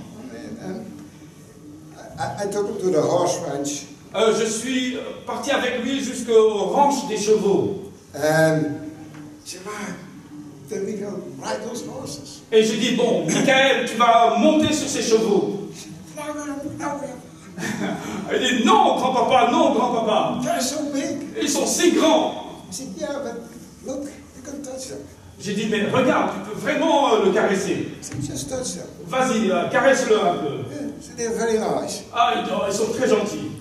I took him to the horse ranch. Je suis parti avec lui jusqu'au ranch des chevaux. And he said, "Man, then we can ride those horses." Et j'ai dit, bon, Michael, tu vas monter sur ces chevaux. Il dit, non, grand-papa, non, grand-papa. They're so big. Ils sont si grands. I said, "Yeah, but look, you can touch them." J'ai dit, mais regarde, tu peux vraiment le caresser. I said, "Just touch them." Vas-y, caresse-le un peu. Yeah, so they're very nice. Ah, ils sont très gentils.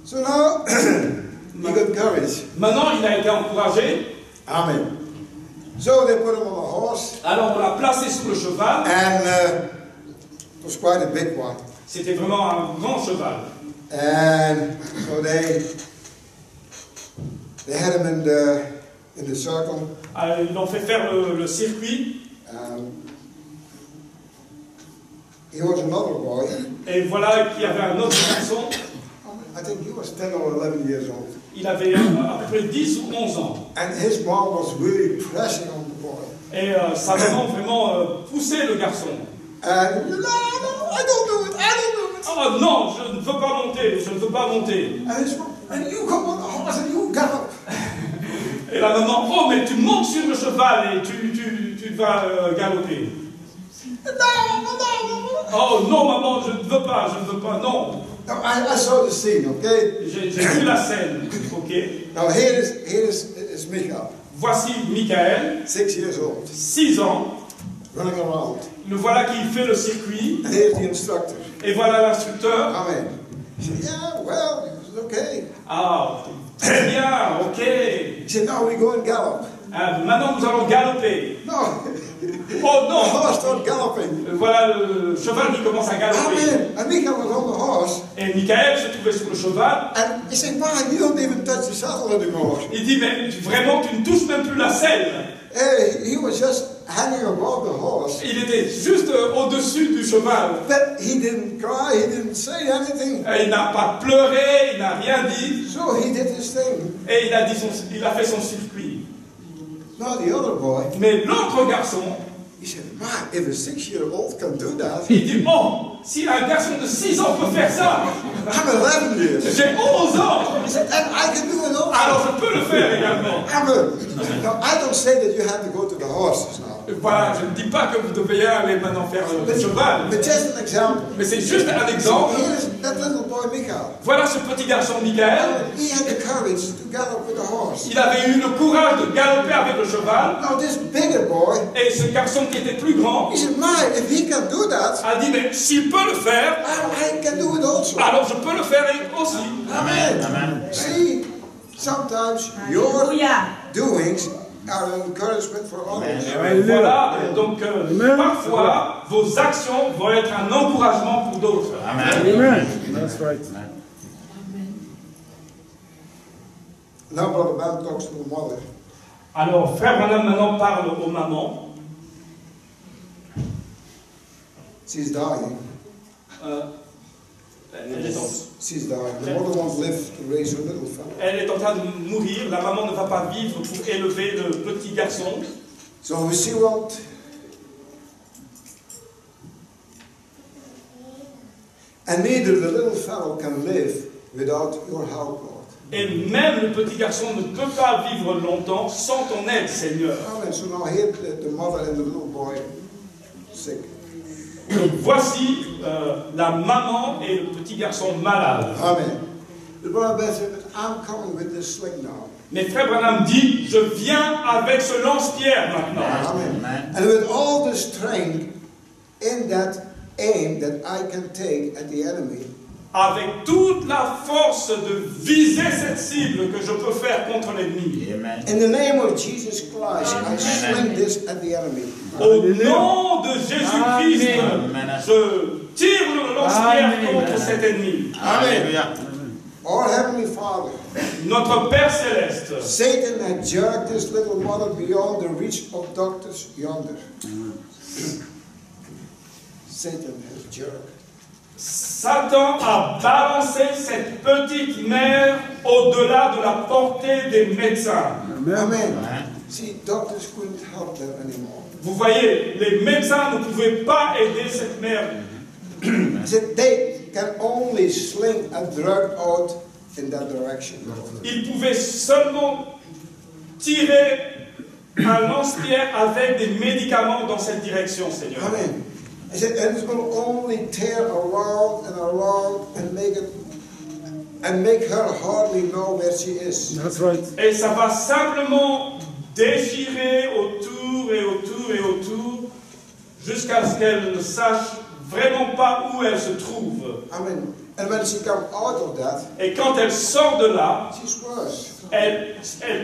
So now he got courage. Maintenant, il a été encouragé. Amen. So they put him on a horse, Alors, on l'a placé sur le cheval. and it was quite a big one. C'était vraiment un grand cheval. And so they had him in the circle. Alors, ils l'ont fait faire le circuit. He was another boy. Et voilà qu'il y avait un autre garçon. I think he was 10 or 11 years old. Il avait à peu près 10 ou 11 ans. And his mom was really pressing on the boy. Et sa maman vraiment poussait le garçon. And no, I don't do it. I don't do it. Oh non, je ne veux pas monter, je ne veux pas monter. And his mom, and you come on the horse and you gallop. Et la maman, oh mais tu montes sur le cheval et tu vas galoper. No. Oh non maman, je ne veux pas, non. Now I saw the scene, okay? J'ai vu la scène, ok. Now here is Michael, Voici Michael, 6 years old, 6 ans. running around. Le voilà qui fait le circuit. And here's the instructor. Et voilà l'instructeur. Amen. He said, "Yeah, well, it's okay." Ah, très bien, ok. He said, "Now we go and gallop." Maintenant nous allons galoper. No. Oh The non. horse started galloping. Voilà le cheval qui commence à galoper. Amen. And Michael was on the horse. Et Michael se trouvait sur le cheval. And he said, "Man, you don't even touch the saddle anymore." Il dit, mais vraiment, tu ne touches même plus la selle. He was just hanging above the horse. Il était juste au-dessus du cheval. But he didn't cry, he didn't say anything. Et il n'a pas pleuré, il n'a rien dit. So he did his thing. Et il a fait son circuit. Now the other boy, Mais l'autre garçon, he said, "Man, if a 6-year-old can do that, il dit, oh, si un garçon de 6 ans peut faire ça, I'm 11 years. j'ai 11 ans, He said, "And I can do it also." alors je peux le faire également. Amen. Now I don't say that you have to go to the horses now. Voilà, je ne dis pas que vous devez aller maintenant faire le cheval, But just an example. mais c'est juste un So exemple. here's that little boy Michael. Voilà ce petit garçon Michael. He had the courage to gallop with the horse. Il avait eu le courage de galoper avec le cheval. Now this bigger boy, Et ce garçon qui était plus grand he said, "Man, if he can do that, a dit, mais s'il peut le faire, I can do it also." alors je peux le faire aussi. Amen. Amen. See, sometimes your doings are an encouragement for others. Et voilà, donc parfois, vos actions vont être un encouragement pour d'autres. Amen. That's right. Now Brother Bam talks to the mother. Alors, frère Branham maintenant parle aux mamans. She's dying. She's dying. The mother won't live to raise her little fellow. Elle est en train de mourir. La maman ne va pas vivre pour élever le petit garçon. So she won't. And neither the little fellow can live without your help, Lord. Et même le petit garçon ne peut pas vivre longtemps sans ton aide, Seigneur. Amen. So now here the mother and the little boy sick. Donc voici la maman et le petit garçon malade. Amen. The brother Beth said, "But I'm coming with this sling now." Mais frère Branham dit, je viens avec ce lance-pierre maintenant. Amen. And with all the strength in that aim that I can take at the enemy, Avec toute la force de viser cette cible que je peux faire contre l'ennemi. Amen. in the name of Jesus Christ, I sling this at the enemy. Au nom de Jésus-Christ, Amen. je tire le lance-pierre contre cet ennemi. Hallelujah. Our Heavenly Father, Notre Père Céleste, Satan had jerked this little mother beyond the reach of doctors yonder. Satan has jerked. Satan a balancé cette petite mère au-delà de la portée des médecins. Amen. See, doctors couldn't help them anymore. Vous voyez, les médecins ne pouvaient pas aider cette mère. He said they can only sling a drug out in that direction. Ils pouvaient seulement tirer un lance-pierre avec des médicaments dans cette direction, Seigneur. Amen. He said, and it will only tear around and around and make her hardly know where she is. That's right. Et ça va simplement déchirer autour et autour et autour jusqu'à ce qu'elle ne sache vraiment pas où elle se trouve. Amen. And when she comes out of that, Et quand elle sort de là, she's worse.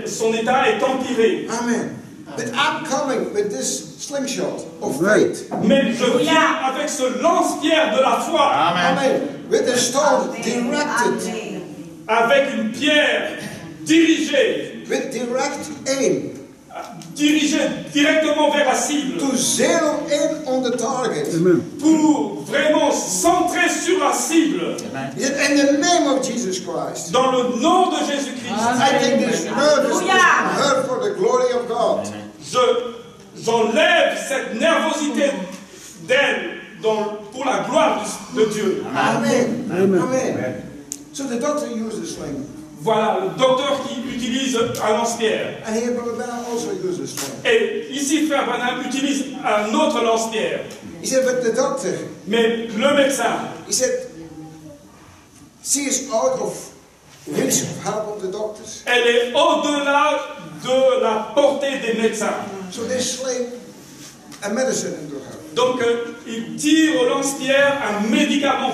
son état est empiré. Amen. But I'm coming with this slingshot of faith. Mais je viens avec ce lance-pierre de la foi, Amen. With the stone directed, avec une pierre dirigée, with direct aim, dirigée directement vers la cible, to zero in on the target. Amen. pour vraiment centrer sur la cible, In the name of Jesus Christ. dans le nom de Jésus-Christ. I take this nervousness from her for the glory of God. J'enlève cette nervosité d'elle pour la gloire de Dieu. Amen. Amen. Amen. So the doctor used the sling. Voilà, le docteur qui utilise un lance-pierre. And here Brother Branham also used the sling. Et ici, Frère Branham utilise un autre lance-pierre. He said, but the doctor, Mais le médecin, he said, she is out of reach of help of the doctors. elle est au-delà de la portée des médecins. So they sling a medicine into her. Donc, il tire au lance-pierre un médicament.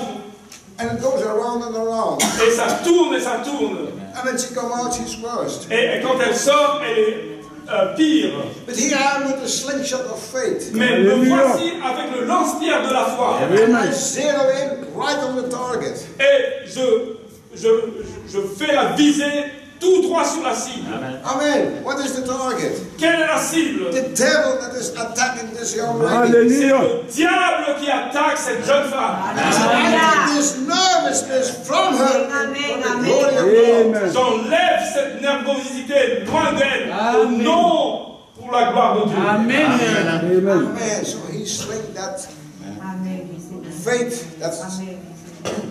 And it goes around and around. Et ça tourne et ça tourne. And when she comes out, she's worst. Et quand elle sort, elle est pire. But here I am with the slingshot of faith. Mais me voici avec le lance-pierre de la foi. And I zero in right on the target. Et je fais la visée tout droit sur la cible. Amen. What is the target? Quelle est la cible? The devil that is attacking this young lady. C'est Hallelujah. le diable qui attaque cette jeune femme. I take this nervousness from her for the glory of God. Amen. J'enlève cette nervosité loin d'elle au nom pour la gloire de Dieu. Amen. Amen. Amen. So he slinged that faith.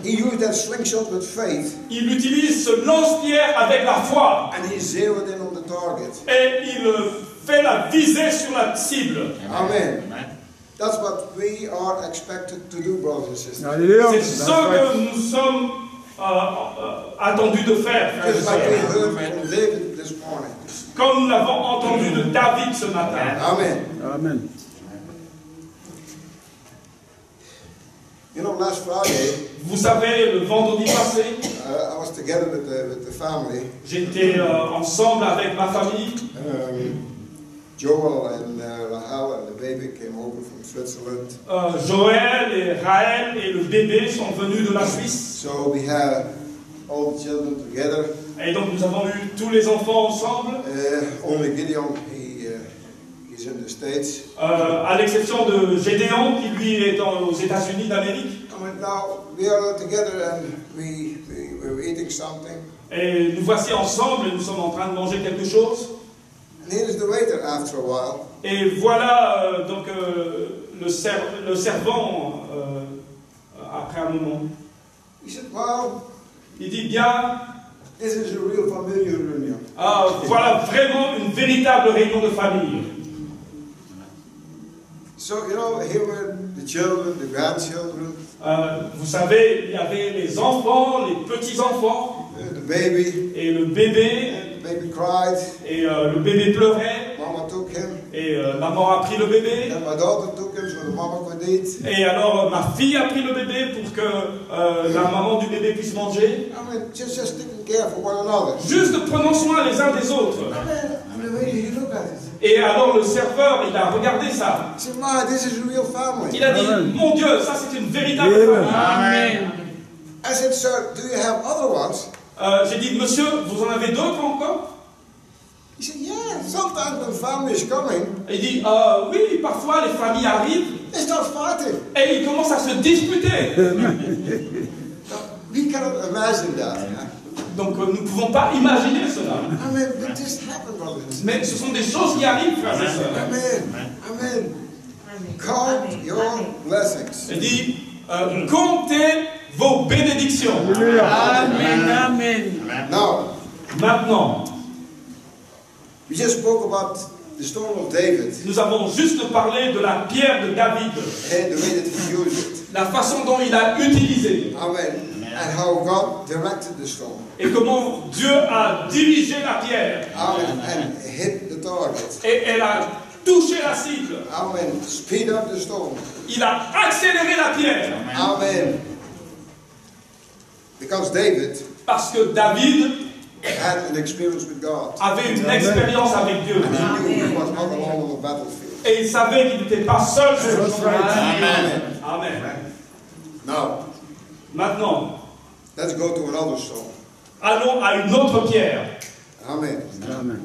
He used that slingshot with faith, Il utilise ce lance-pierre avec la foi and he zeroed in on the target. et il fait la visée sur la cible. Amen. That's what we are expected to do, brothers and sisters. Hallelujah. C'est That's ce que right. nous sommes attendus de faire, frères et Just like we sœurs. heard from David this morning. Comme nous l'avons entendu de David ce matin. Amen. Amen. You know, last Friday, Vous savez, le vendredi passé, I was together with the family. j'étais ensemble avec ma famille. Joel and Rahel and the baby came over from Switzerland. Joël et Raël et le bébé sont venus de la Suisse. So we had all the children together. Et donc nous avons eu tous les enfants ensemble, Only Gideon, he's in the States. à l'exception de Gédéon qui lui est aux États-Unis d'Amérique. And now we are together and we were eating something. Et nous voici ensemble et nous sommes en train de manger quelque chose. And here is the waiter after a while. Et voilà donc le servant après un moment. He said, well, Il dit bien, this is a real family reunion. voilà vraiment une véritable réunion de famille. So, you know, here were the children, the grandchildren, Vous savez, il y avait les enfants, les petits-enfants, the baby. et le bébé, The baby cried. et le bébé pleurait, Mama took him. et maman a pris le bébé, And my daughter took him so the mama could eat. et alors ma fille a pris le bébé pour que la maman du bébé puisse manger. I mean, just taking care for one another. Juste prenons soin les uns des autres. And the way you look at it. Et alors le serveur, il a regardé ça. He said, Ma, this is a real family. Il a dit, Amen. mon Dieu, ça c'est une véritable Amen. famille. Amen. I said, sir, do you have other ones? J'ai dit, monsieur, vous en avez d'autres encore? He said, yeah, sometimes when family is coming, Il dit, oui, parfois les familles arrivent they start fighting. et ils commencent à se disputer. We cannot imagine that. Donc nous ne pouvons pas imaginer cela. Amen. But this happened, brothers and sisters. Mais ce sont des choses qui arrivent, frères et sœurs. Amen. Amen. Count your blessings. Il dit, comptez vos bénédictions. Amen. Amen. Now, Maintenant, we just spoke about the stone of David nous avons juste parlé de la pierre de David, and the way that he used it. la façon dont il a utilisé Amen. And how God directed the stone. et comment Dieu a dirigé la pierre Amen. And hit the target. et elle a touché la cible. Amen. Speed up the stone. Il a accéléré la pierre Amen. Because David parce que David had an experience with God. avait une expérience avec Dieu And he knew he was not alone on the battlefield. et il savait qu'il n'était pas seul sur le champ. Amen. Amen. Now, Maintenant, let's go to another stone. allons à une autre pierre. Amen. Amen.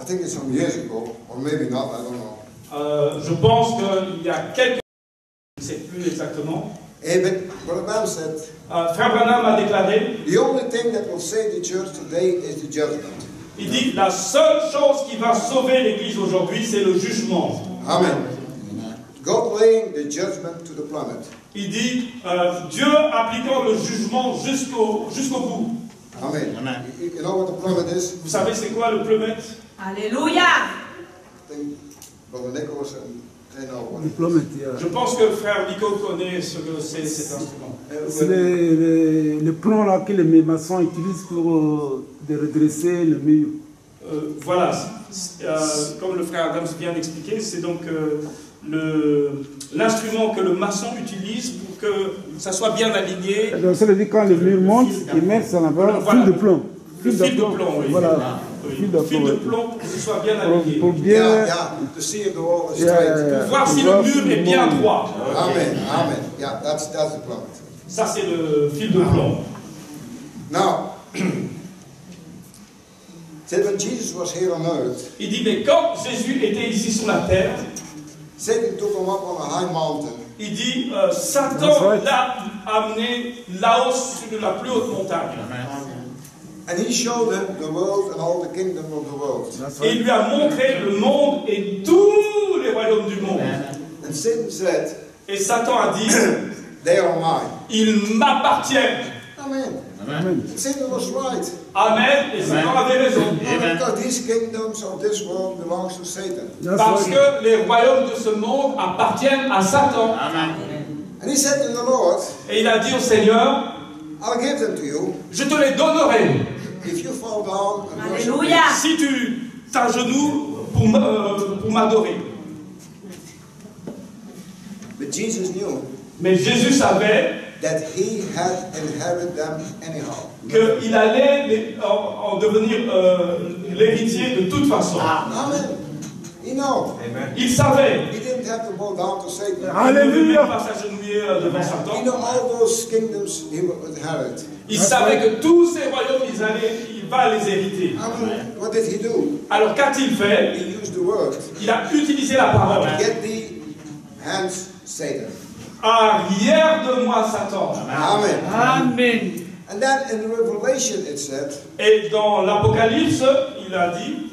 I think it's some years ago, or maybe not, I don't know. Je pense qu'il y a quelques... Je ne sais plus exactement. But Brother Branham said, Frère Branham a déclaré, the only thing that will save the church today is the judgment. il dit, la seule chose qui va sauver l'Église aujourd'hui, c'est le jugement. Amen. God laying the judgment to the planet. Il dit, Dieu appliquant le jugement jusqu'au bout. Amen. You know what the planet is? Vous savez c'est quoi le plummet? Alléluia. I think Brother Nicholas and they know what it is. Diplomat, yeah. Je pense que frère Nico connaît ce que c'est cet instrument. C'est le plomb là que les maçons utilisent pour de redresser le mur. Voilà, comme le frère Adams vient d'expliquer, c'est donc l'instrument que le maçon utilise pour que ça soit bien aligné. Donc ça veut dire quand le mur monte, ils mettent ça là-bas, Voilà. fil de plomb. Le fil de plomb, oui. Voilà. Oui. Fil de Fil de plomb. plomb pour que ce soit bien aligné. Pour Yeah, bien. yeah, to see if the wall is Yeah, straight. yeah. Pour voir si le mur est bien droit. Amen, amen. Yeah, that's the planet. Ça, c'est le fil de plomb. Now, said when Jesus was here on earth, Il dit, mais quand Jésus était ici sur la terre, Satan took him up on a high mountain. il dit, That's Satan right. l'a amené là-haut sur la plus haute montagne. And he showed him the world and all the kingdom of the world. That's Et il right. lui a montré le monde et tous les royaumes du monde. And Satan said, Et Satan a dit, they are mine. ils m'appartiennent. Amen. Amen. Satan was right. Amen. Et Satan avait raison. Because these kingdoms of this world belongs to Satan. That's Parce right. que les royaumes de ce monde appartiennent à Satan. And he said to the Lord, Et il a dit au Seigneur, I'll give them to you je te les donnerai if you fall down and worship me. Alléluia. si tu t'agenouilles pour m'adorer. But Jesus knew Mais Jésus savait that he had inherited them anyhow. qu'il allait en devenir l'héritier de toute façon. Amen. He know. Il savait. He didn't have to bow down to Satan. Il ne devait Alléluia. même pas s'agenouiller devant He Satan. know all those kingdoms he would inherit. Il savait que tous ces royaumes, il va les hériter. Amen. What did he do? Alors qu'a-t-il fait? He used the word. Il a utilisé la parole. Get thee hence, Satan. Arrière de moi, Satan. Amen. Amen. And then in Revelation it said, Et dans l'Apocalypse, il a dit,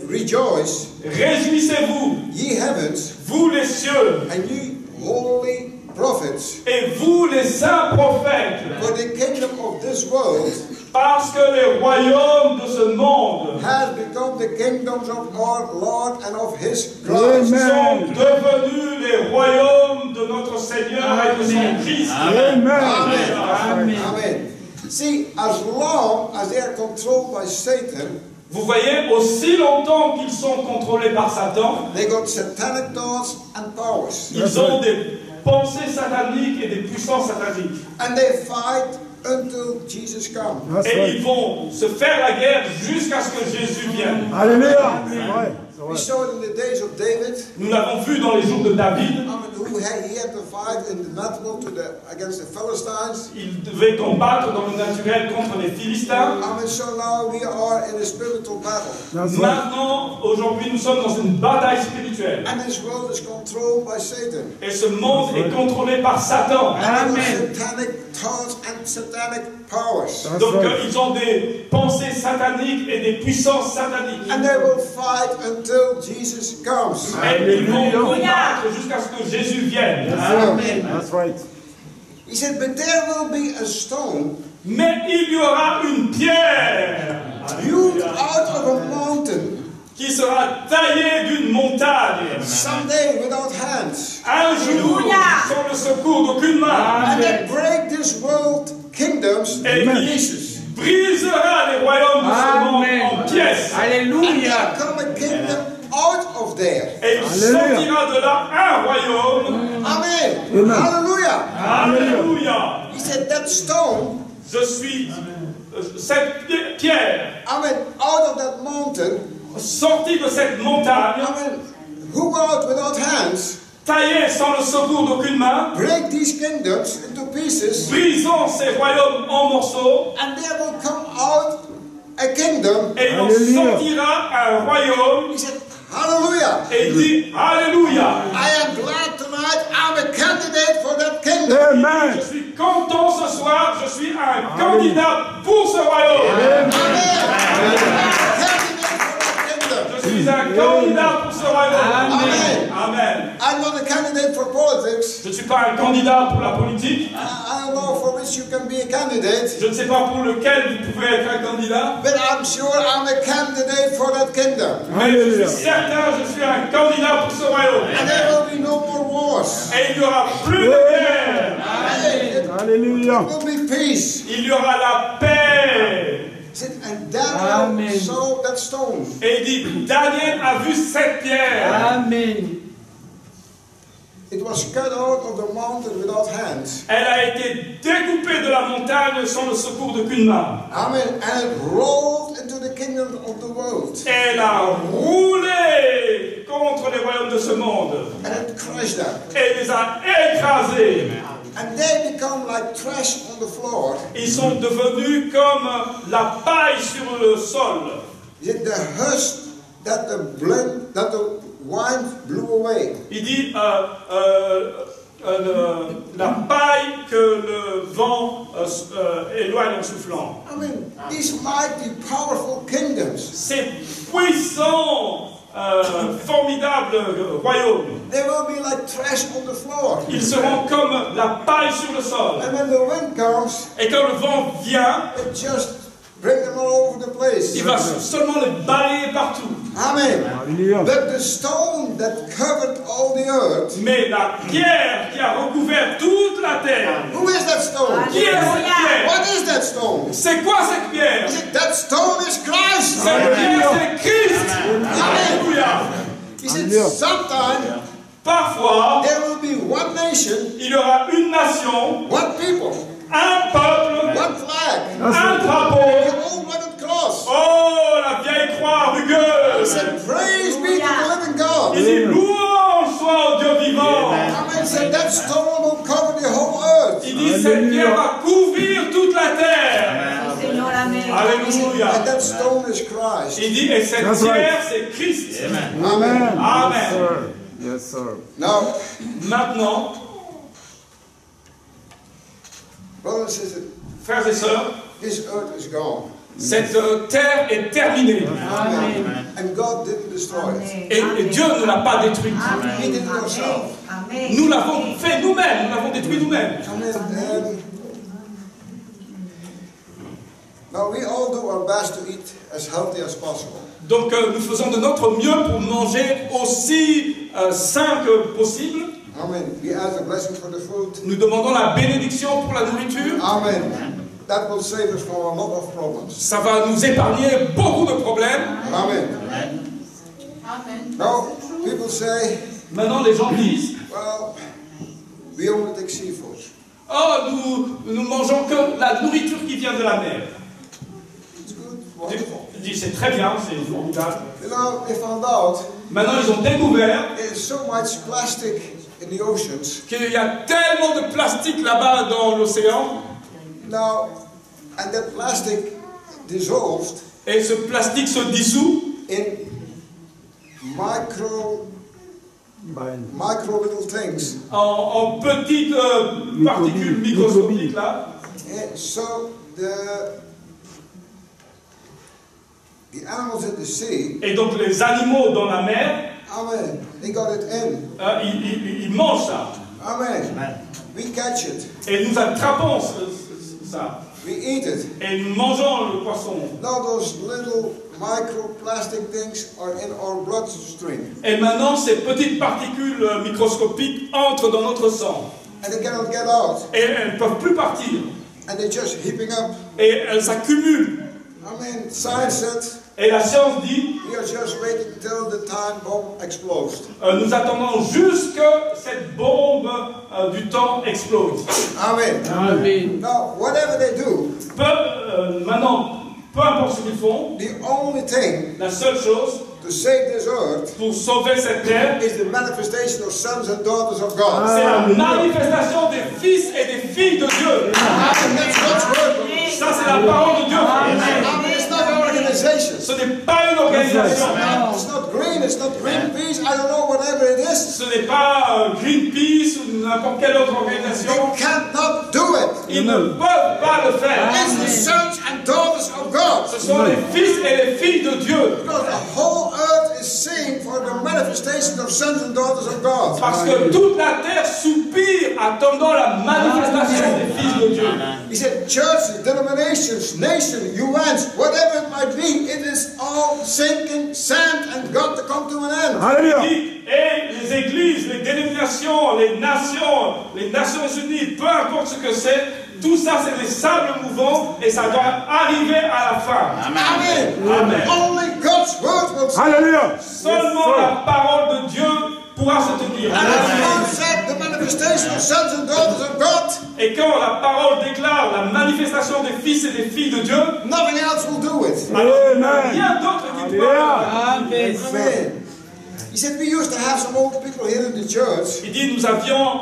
rejoice, réjouissez-vous, ye heavens, vous les cieux, and ye holy prophets, et vous les saints prophètes, for the kingdom of this world parce que les royaumes de ce monde has become the kingdoms of our Lord and of his Christ. Amen. sont devenus les royaumes de notre Seigneur et de son Christ. Amen. Amen. Amen. See, as long as they are controlled by Satan, Vous voyez, aussi longtemps qu'ils sont contrôlés par Satan, they got satanic thoughts and powers. ils ont des pensées sataniques et des puissances sataniques. And they fight until Jesus comes. That's Et right. ils vont se faire la guerre jusqu'à ce que Jésus vienne. Hallelujah. C'est vrai. C'est We vrai. saw it in the days of David. Nous l'avons vu dans les jours de David. He had to fight in the natural against the Philistines. Il devait combattre dans le naturel contre les Philistins. So now we are in a spiritual battle. That's right. Maintenant, aujourd'hui, nous sommes dans une bataille spirituelle. And this world is controlled by Satan. Et ce monde est contrôlé par Satan. Amen. Satanic thoughts and satanic powers. That's Donc right. ils ont des pensées sataniques et des puissances sataniques. And they will fight until Jesus comes. Et ils vont combattre jusqu'à ce que Jésus vienne. Amen. That's right. He said, but there will be a stone Mais il y aura une pierre hewed out of a mountain qui sera taillée d'une montagne. someday without hands. Un jour, sans le secours d'aucune main. And they break this world kingdoms Et in qui pieces. brisera les royaumes de ce monde en pièces. Alléluia. Come a kingdom out of there. Et il sortira de là un royaume. Amen. Amen. Hallelujah. Alléluia. He said that stone, Je suis cette pierre Amen, out of that mountain, sortie de cette montagne, Amen, who out without hands, taillée sans le secours d'aucune main, break these kingdoms into pieces, brisant ces royaumes en morceaux, and there will come out a kingdom. et il en Alléluia. sortira un royaume. He said, hallelujah. Et il dit Alléluia. I am glad tonight I'm a candidate for that kingdom. Amen. Je suis content ce soir, je suis un candidat pour ce royaume. Amen. Candidate for that kingdom. Je suis un candidat pour ce royaume. Amen. Amen. I'm not a candidate for politics. Je ne suis pas un candidat pour la politique. I don't know for which you can be a candidate. Je ne sais pas pour lequel vous pouvez être un candidat. But I'm sure I'm a candidate for that kingdom. Mais je suis certain, je suis un candidat pour ce royaume. And there will be no more wars. Et il n'y aura plus de guerre. Amen. Hallelujah. There will be peace. Il y aura la paix. And Daniel Amen. saw that stone. Et il dit, Daniel a vu cette pierre. Amen. It was cut out of the mountain without hands. Elle a été découpée de la montagne sans le secours d'aucune main. Amen. And it rolled into the kingdom of the world. Elle a roulé contre les royaumes de ce monde. And it crushed them. Et les a écrasés. And they become like trash on the floor. Ils sont devenus comme la paille sur le sol. Yet the husk that the wine blew away. Il dit la paille que le vent éloigne en soufflant. I mean, these mighty, powerful kingdoms, Ces puissants, formidables royaumes, they will be like trash on the floor. ils seront comme la paille sur le sol. And when the wind comes, Et quand le vent vient, it just brings them all over the place. il va seulement les balayer partout. Amen. Hallelujah. But the stone that covered all the earth, Mais la pierre qui a recouvert toute la terre, who is that stone? qui est cette pierre? What is that stone? C'est quoi cette pierre? That stone is Christ. Cette pierre, c'est Christ. Alléluia. He said, sometime Parfois, there will be one nation, il y aura une nation, one people, un peuple, one flag, un drapeau. the old rugged cross. Oh, la vieille croix He rugueuse. said, praise be to the living God. Il dit louange soit au Dieu vivant. Amen. Said that stone will cover the whole earth. Il dit cette pierre va couvrir toute la terre. Seigneur, amen. Alléluia. And that stone is Christ. Il dit et cette That's pierre right. c'est Christ. Amen. Amen. Yes, sir. Yes, sir. Now, Maintenant, brothers and sisters, frères et sœurs, this earth is gone. cette terre est terminée. Amen. And God didn't destroy it. Et Dieu ne l'a pas détruite. He did it himself. Nous l'avons fait nous-mêmes, nous l'avons détruit nous-mêmes. Amen. Now we all do our best to eat as healthy as possible. Donc nous faisons de notre mieux pour manger aussi sain que possible. Amen. We ask a blessing for the food. Nous demandons la bénédiction pour la nourriture. Amen. That will save us from a lot of problems. Ça va nous épargner beaucoup de problèmes. Amen. Now, people say, Maintenant, les gens disent, well, we only take seafood. oh, nous mangeons que la nourriture qui vient de la mer. It's good, wonderful. Il dit, c'est très bien, c'est formidable. You know, they found out Maintenant, ils ont découvert there's so much plastic in the oceans. qu'il y a tellement de plastique là-bas dans l'océan, Now, and that plastic dissolved et ce plastique se dissout in micro little things. en petites particules microscopiques là. And so the animals in the sea, Et donc les animaux dans la mer, amen, they got it in. ils mangent ça. Amen. We catch it. Et nous attrapons ça. We eat it. Et nous mangeons le poisson. Now those little microplastic things are in our bloodstream. Et maintenant, ces petites particules microscopiques entrent dans notre sang. And they cannot get out. Et elles ne peuvent plus partir. And they're just heaping up. Et elles s'accumulent. Amen. Science said, Et la science dit, we are just waiting till the time bomb explodes. nous attendons juste que cette bombe du temps explose. Amen. Amen. Now, whatever they do, Maintenant, peu importe ce qu'ils font, the only thing la seule chose to save this earth pour sauver cette terre, is the manifestation of sons and daughters of God. c'est la manifestation des fils et des filles de Dieu. Amen. That's God's word. Ça, c'est la parole de Dieu. Amen. It's not an organization. Ce n'est pas une organisation. It's not green. It's not Greenpeace. I don't know, whatever it is. Ce n'est pas Greenpeace ou n'importe quelle autre organisation. They cannot do it. Ils ne peuvent pas le faire. It's the sons and daughters of God. Ce sont les fils et les filles de Dieu. Because the whole earth is seeking for the manifestation of sons and daughters of God. Parce que toute la terre soupire attendant la manifestation des fils de Dieu. He said, churches, denominations, nations, UNs, whatever it might be, it is all sinking sand and got to come to an end. Alléluia. Et les églises, les dénominations, les Nations Unies, peu importe ce que c'est, tout ça c'est des sables mouvants et ça doit arriver à la fin. Amen. Amen. Only God's word will stand. Alléluia. Seulement la parole de Dieu pourra se tenir. And as God said, the manifestation of sons and daughters of God, Et quand la parole déclare la manifestation des fils et des filles de Dieu, nothing else will do it. alors Amen. rien d'autre qui peut le faire. Amen. Amen. He said, we used to have some old people here in the church, Il dit, nous avions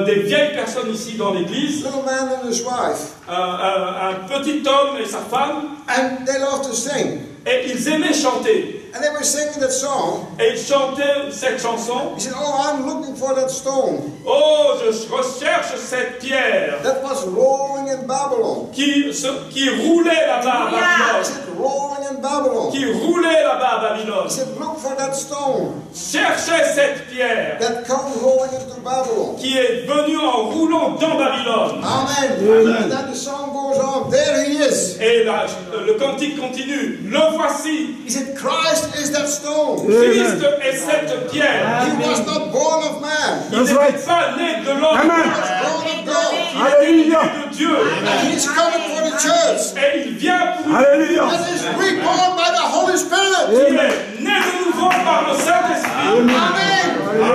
des vieilles personnes ici dans l'église, little man and his wife, un petit homme et sa femme, and they loved to sing. et ils aimaient chanter. And they were singing that song. Et ils chantaient cette chanson. He said, oh, I'm looking for that stone Oh, je recherche cette pierre that was rolling in Babylon. qui roulait là-bas à He Babylone. said, rolling in Babylon. Qui roulait là-bas à Babylone. He said, look for that stone Cherchez cette pierre that comes rolling into Babylon. qui est venue en roulant dans Babylone. Amen. And then the song goes on. There he is. Et le cantique continue. Le voici. He said, Christ is that stone. Christ est cette pierre. He was not born of man. Il That's n'était right. pas né de l'homme. Amen. He was born of God. Il était Alléluia. né de Dieu. And he's coming for the church. Et il vient pour Alléluia. That is reborn by the Holy Spirit. Il est né de nouveau par le Saint-Esprit. Amen.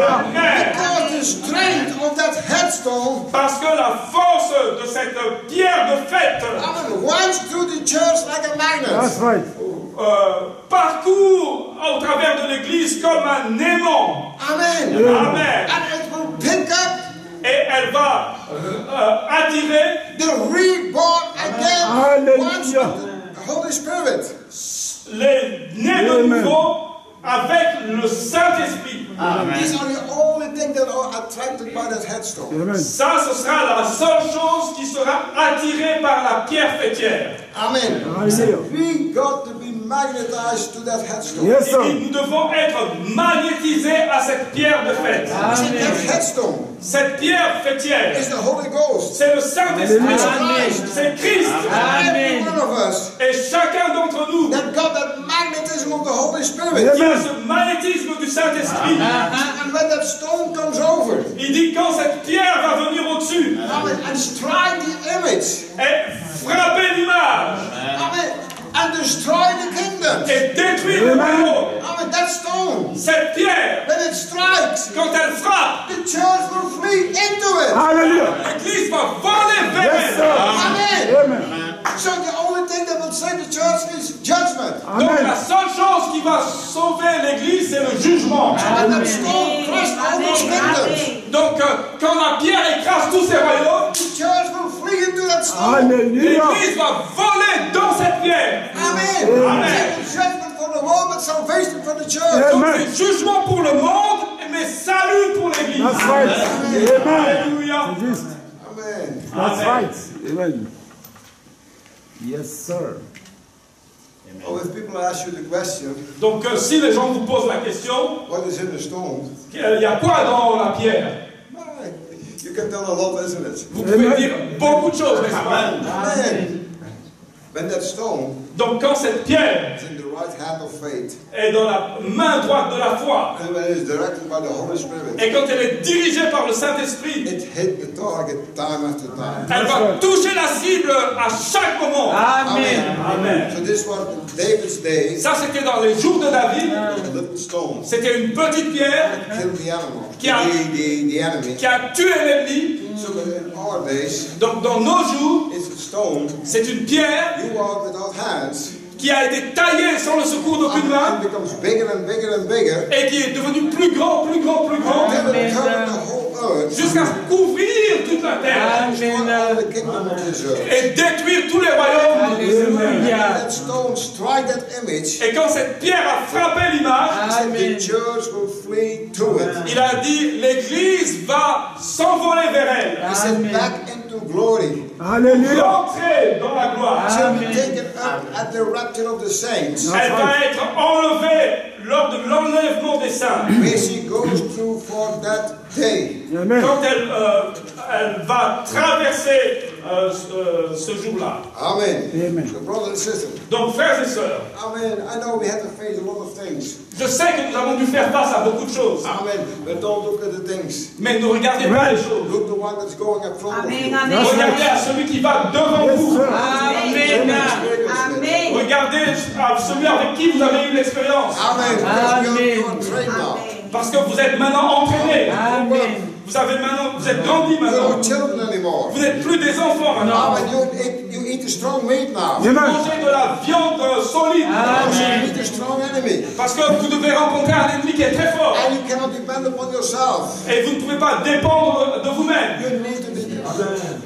Amen. Because the strength of that headstone, Parce que la force de cette pierre de fête amen, runs through the church like a magnet. That's right. parcourt au travers de l'église comme un aimant. Amen. Amen. And it will pick up Et elle va attirer the reborn again Hallelujah. once with the Holy Spirit. les nés de nouveau avec le Saint-Esprit. These are the only things that are attracted by that headstone. Amen. Ça, ce sera la seule chose qui sera attirée par la pierre fêtière. Amen. Hallelujah. We got to be magnetized to that headstone. Yes, Et sir. nous devons être magnétisés à cette pierre de fête. That headstone Cette pierre fêtière, is the Holy Ghost. c'est le Saint-Esprit. Amen. C'est Christ. Every Amen. one of us Et chacun d'entre nous that got that magnetism of the Holy Spirit. qui a Amen. ce magnétisme du Saint-Esprit. And when that stone comes over, Il dit quand cette pierre va venir au-dessus amen, and strike the image, et frapper l'image amen, and destroy the kingdom, et détruire le royaume, amen, that stone, cette pierre, when it strikes, quand elle frappe, the church will flee into it. Hallelujah. l'Église va voler vers Yes, elle. sir. Amen. Amen. So the only thing that will save the church is judgment. Donc la Amen. seule chose qui va sauver l'Église, c'est le jugement. And that stone crushed all those kingdoms. Donc quand la pierre écrase tous ces royaumes, The church will flee into that stone. Alléluia. l'Église va voler dans cette pierre. Amen. Amen. It's judgment for the world, but salvation for the church. Donc Amen. c'est jugement pour le monde, mais salut pour l'Église. That's right. Amen. Alléluia. C'est juste. Amen. That's Amen. right. Amen. Yes, sir. Oh, if people ask you the question, Donc si les gens vous posent la question, what is in the stone? il y a quoi dans la pierre? You can tell a lot, isn't it? Vous pouvez dire beaucoup de choses, n'est-ce pas? Amen. When that stone Donc quand cette pierre is in the right hand of faith, est dans la main droite de la foi, and when it is directed by the Holy Spirit, et quand elle est dirigée par le Saint-Esprit, it hit the target time after time. elle va toucher la cible à chaque moment. Amen. Amen. So this was in David's day, Ça, c'était dans les jours de David. a little stone C'était une petite pierre killed the animal, Qui a- the enemy. qui a tué l'ennemi. So in our days, Donc, dans nos jours, it's a stone c'est une pierre you walk without hands, qui a été taillée sans le secours d'aucune main and it becomes bigger and bigger and bigger, et qui est devenue plus grand, plus grand, plus grand, until it covered the whole earth, jusqu'à couvrir toute la terre destroy all the kingdom of this earth. et détruire tous les royaumes. Alléluia. That stone strike that image, Et quand cette pierre a frappé l'image, the church will flee to it. il a dit, l'Église va s'envoler vers elle, He said, back into glory. Alléluia. rentrer dans la gloire. Shall be taken up at the rapture of the saints. Elle va être enlevée lors de l'enlèvement des saints. Where she goes through for that day. Amen. Quand elle va traverser ce jour-là. Amen. Amen. So brothers and sisters, Donc, frères et sœurs, amen. I know we had to face a lot of things. je sais que nous avons dû faire face à beaucoup de choses, Amen. But don't look at the things. mais ne regardez pas les choses. Look the one that's going up front of you. Regardez à celui qui va devant Yes, vous. sir. Amen. Amen. Regardez à celui avec qui vous avez eu l'expérience. Amen. Because you are trained now. Parce que vous êtes maintenant entraînés. Amen. Vous êtes grandis You're maintenant. not children anymore. Vous n'êtes plus des enfants maintenant. Amen. You eat the strong meat now. Vous Amen. mangez de la viande solide. You meet a strong enemy. Parce que vous devez rencontrer un ennemi qui est très fort. And you cannot depend upon yourself. Et vous ne pouvez pas dépendre de vous-même.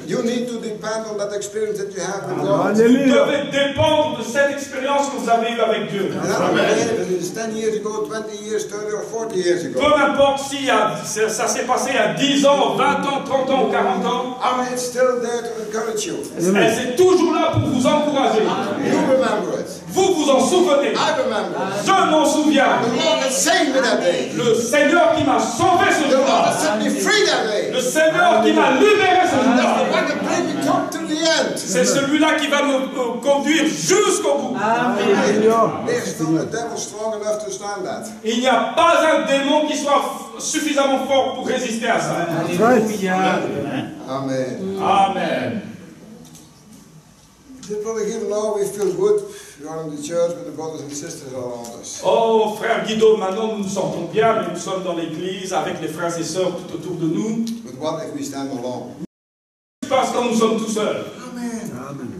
You need to depend on that experience that you have with God. Vous Alléluia. devez dépendre de cette expérience que vous avez eue avec Dieu. And that was 10 years ago, 20 years, 30 or 40 years ago. Peu importe si ça s'est passé il y a 10 ans, 20 ans, 30 ans ou 40 ans, Amen. It's still there to encourage you. elle c'est toujours là pour vous encourager. You remember it. Vous vous en souvenez. I remember it. Je m'en souviens. The Lord that saved me that day. Le Seigneur qui m'a sauvé ce The Lord jour-là. that set me free that day. Le Seigneur qui m'a libéré ce That's the jour-là. one that bring me come to the end. C'est celui-là qui va me conduire jusqu'au bout. Alléluia. There's no devil strong enough to stand that. Il n'y a pas un démon qui soit suffisamment fort pour résister à ça. Alléluia. Amen. Amen. Dear Brother Gideon, now we feel good. We are in the church, but the brothers and sisters are around us. Oh, frère Guido, maintenant nous nous sentons bien, mais nous sommes dans l'église avec les frères et sœurs tout autour de nous. But what if we stand alone? Parce que nous sommes tout seuls. Amen.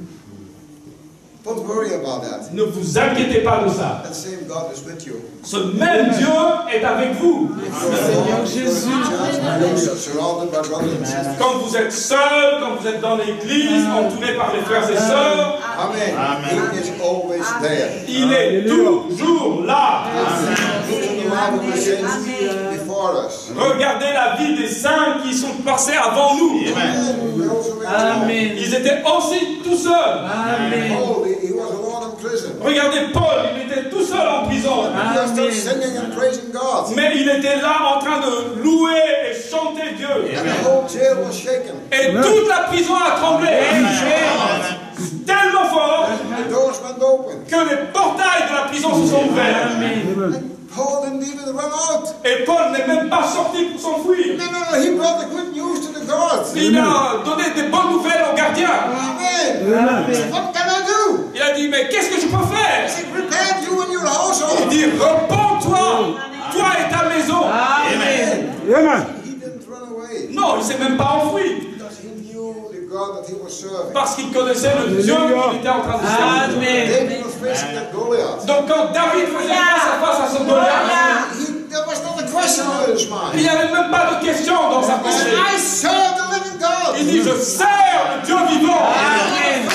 Don't worry about that. Ne vous inquiétez pas de ça. That same God is with you. Ce même Dieu est avec vous. Seigneur Jésus. Surrounded by brothers and sisters. Quand vous êtes seul, quand vous êtes dans l'église, entouré par les frères et sœurs, Amen. He is always there. il est toujours là. Look at the life of the saints before us. Regardez la vie des saints qui sont passés avant nous. We're also Amen. Ils étaient aussi tout seuls. Amen. Paul, he was alone in prison. Regardez Paul, il était tout seul en prison. He was still singing and praising God. Mais il était là en train de louer et chanter Dieu. And the whole jail was shaken. Et toute la prison a tremblé. Tellement fort The doors went open. que les portails de la prison se sont ouverts. And Paul didn't even run out. Et Paul n'est même pas sorti pour s'enfuir. No, he brought the good news to the guards. Il a donné des bonnes nouvelles aux gardiens. Amen. What can I do? Il a dit, mais qu'est-ce que je peux He faire? said, repent, you and your household. Il dit, repens-toi, toi et ta maison. Amen. Amen. He didn't run away Non, il ne s'est même pas enfui. because he knew the God God that he was serving. Parce qu'il connaissait le Dieu qu'il était en train de servir. Amen. David was facing that Goliath. Donc quand David faisait face à ce Goliath, There was not a question in his mind. il n'y avait même pas de question dans sa He said, pensée. I serve the living God. Il dit, je sers le Dieu vivant. Amen.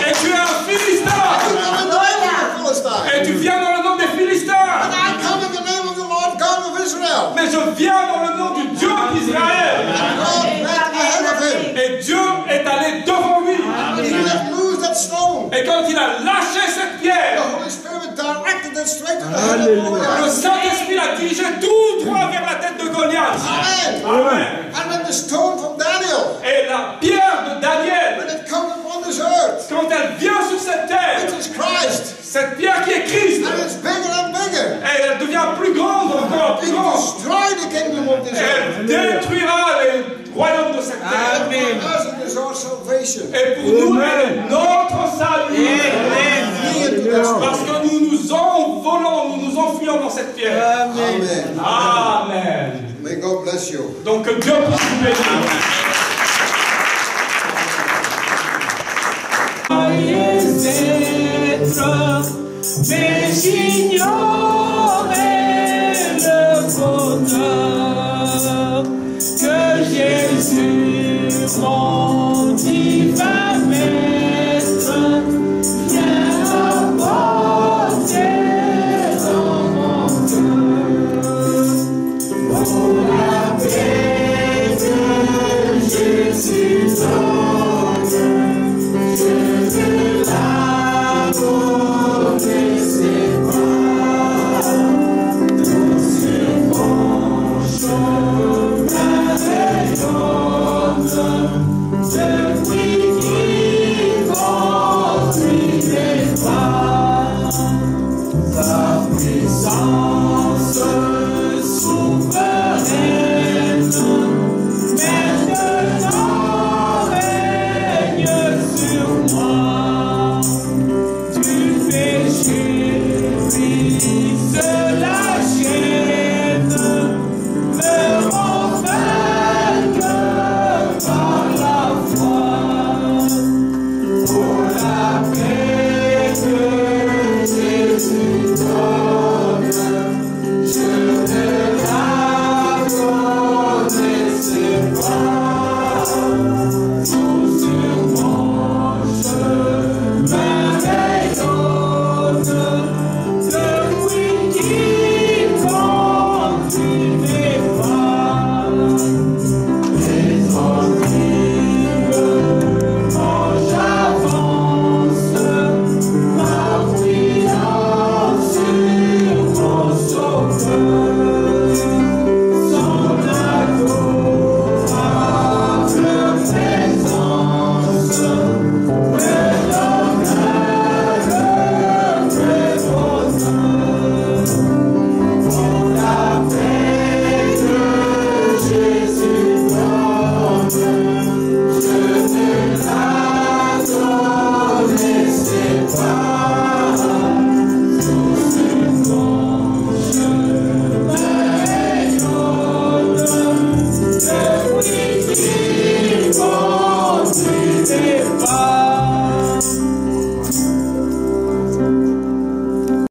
Et tu es un Philistin. Et tu viens dans le nom des Philistins. And I come in the name of the Lord God of Israel. Mais je viens dans le nom du Dieu d'Israël. God went ahead of him. Et Dieu est allé devant lui. He let loose that stone. Et quand il a lâché cette pierre, The Holy Spirit directed it straight to the head of le Goliath. Saint-Esprit l'a dirigé tout droit vers la tête de Goliath. Amen. Amen. And when the stone from Daniel, Et la pierre de Daniel, when it comes upon this earth, quand elle vient sur cette terre, it is Christ. cette pierre qui est Christ, And it's bigger and bigger. et elle devient plus grande encore, plus It grande. destroy the kingdom of this earth. Elle détruira les royaumes de cette terre. Amen. For us it is our salvation. Et pour nous, elle est notre salut. Amen. Flee into that stone. Parce que nous nous envolons, nous nous enfuyons dans cette pierre. Amen. Amen. Amen. May God bless you. Donc que Dieu puisse vous bénir. Mais j'ignorais le bonheur que Jésus, mon divin maître, vient apporter dans mon cœur. Pour la paix que Jésus donne, je veux la donner, c'est pas sur mon chemin rayonne, depuis qu'il conduit mes pas, sa puissance souveraine, maintenant règne sur moi. Du péché brise la chaîne, me rend vainqueur par la foi. Pour la paix que Jésus donne, je ne la connaissais pas. Tout sur mon chemin rayonne, depuis qu'il conduit mes pas. Les tranquillement j'avance, m'appuyant sur mon sauveur. Son adorable présence me donne le vrai bonheur. Pour la paix que Jésus donne, je ne la connaissais pas. Tout sur mon chemin rayonne, depuis qu'il conduit mes pas.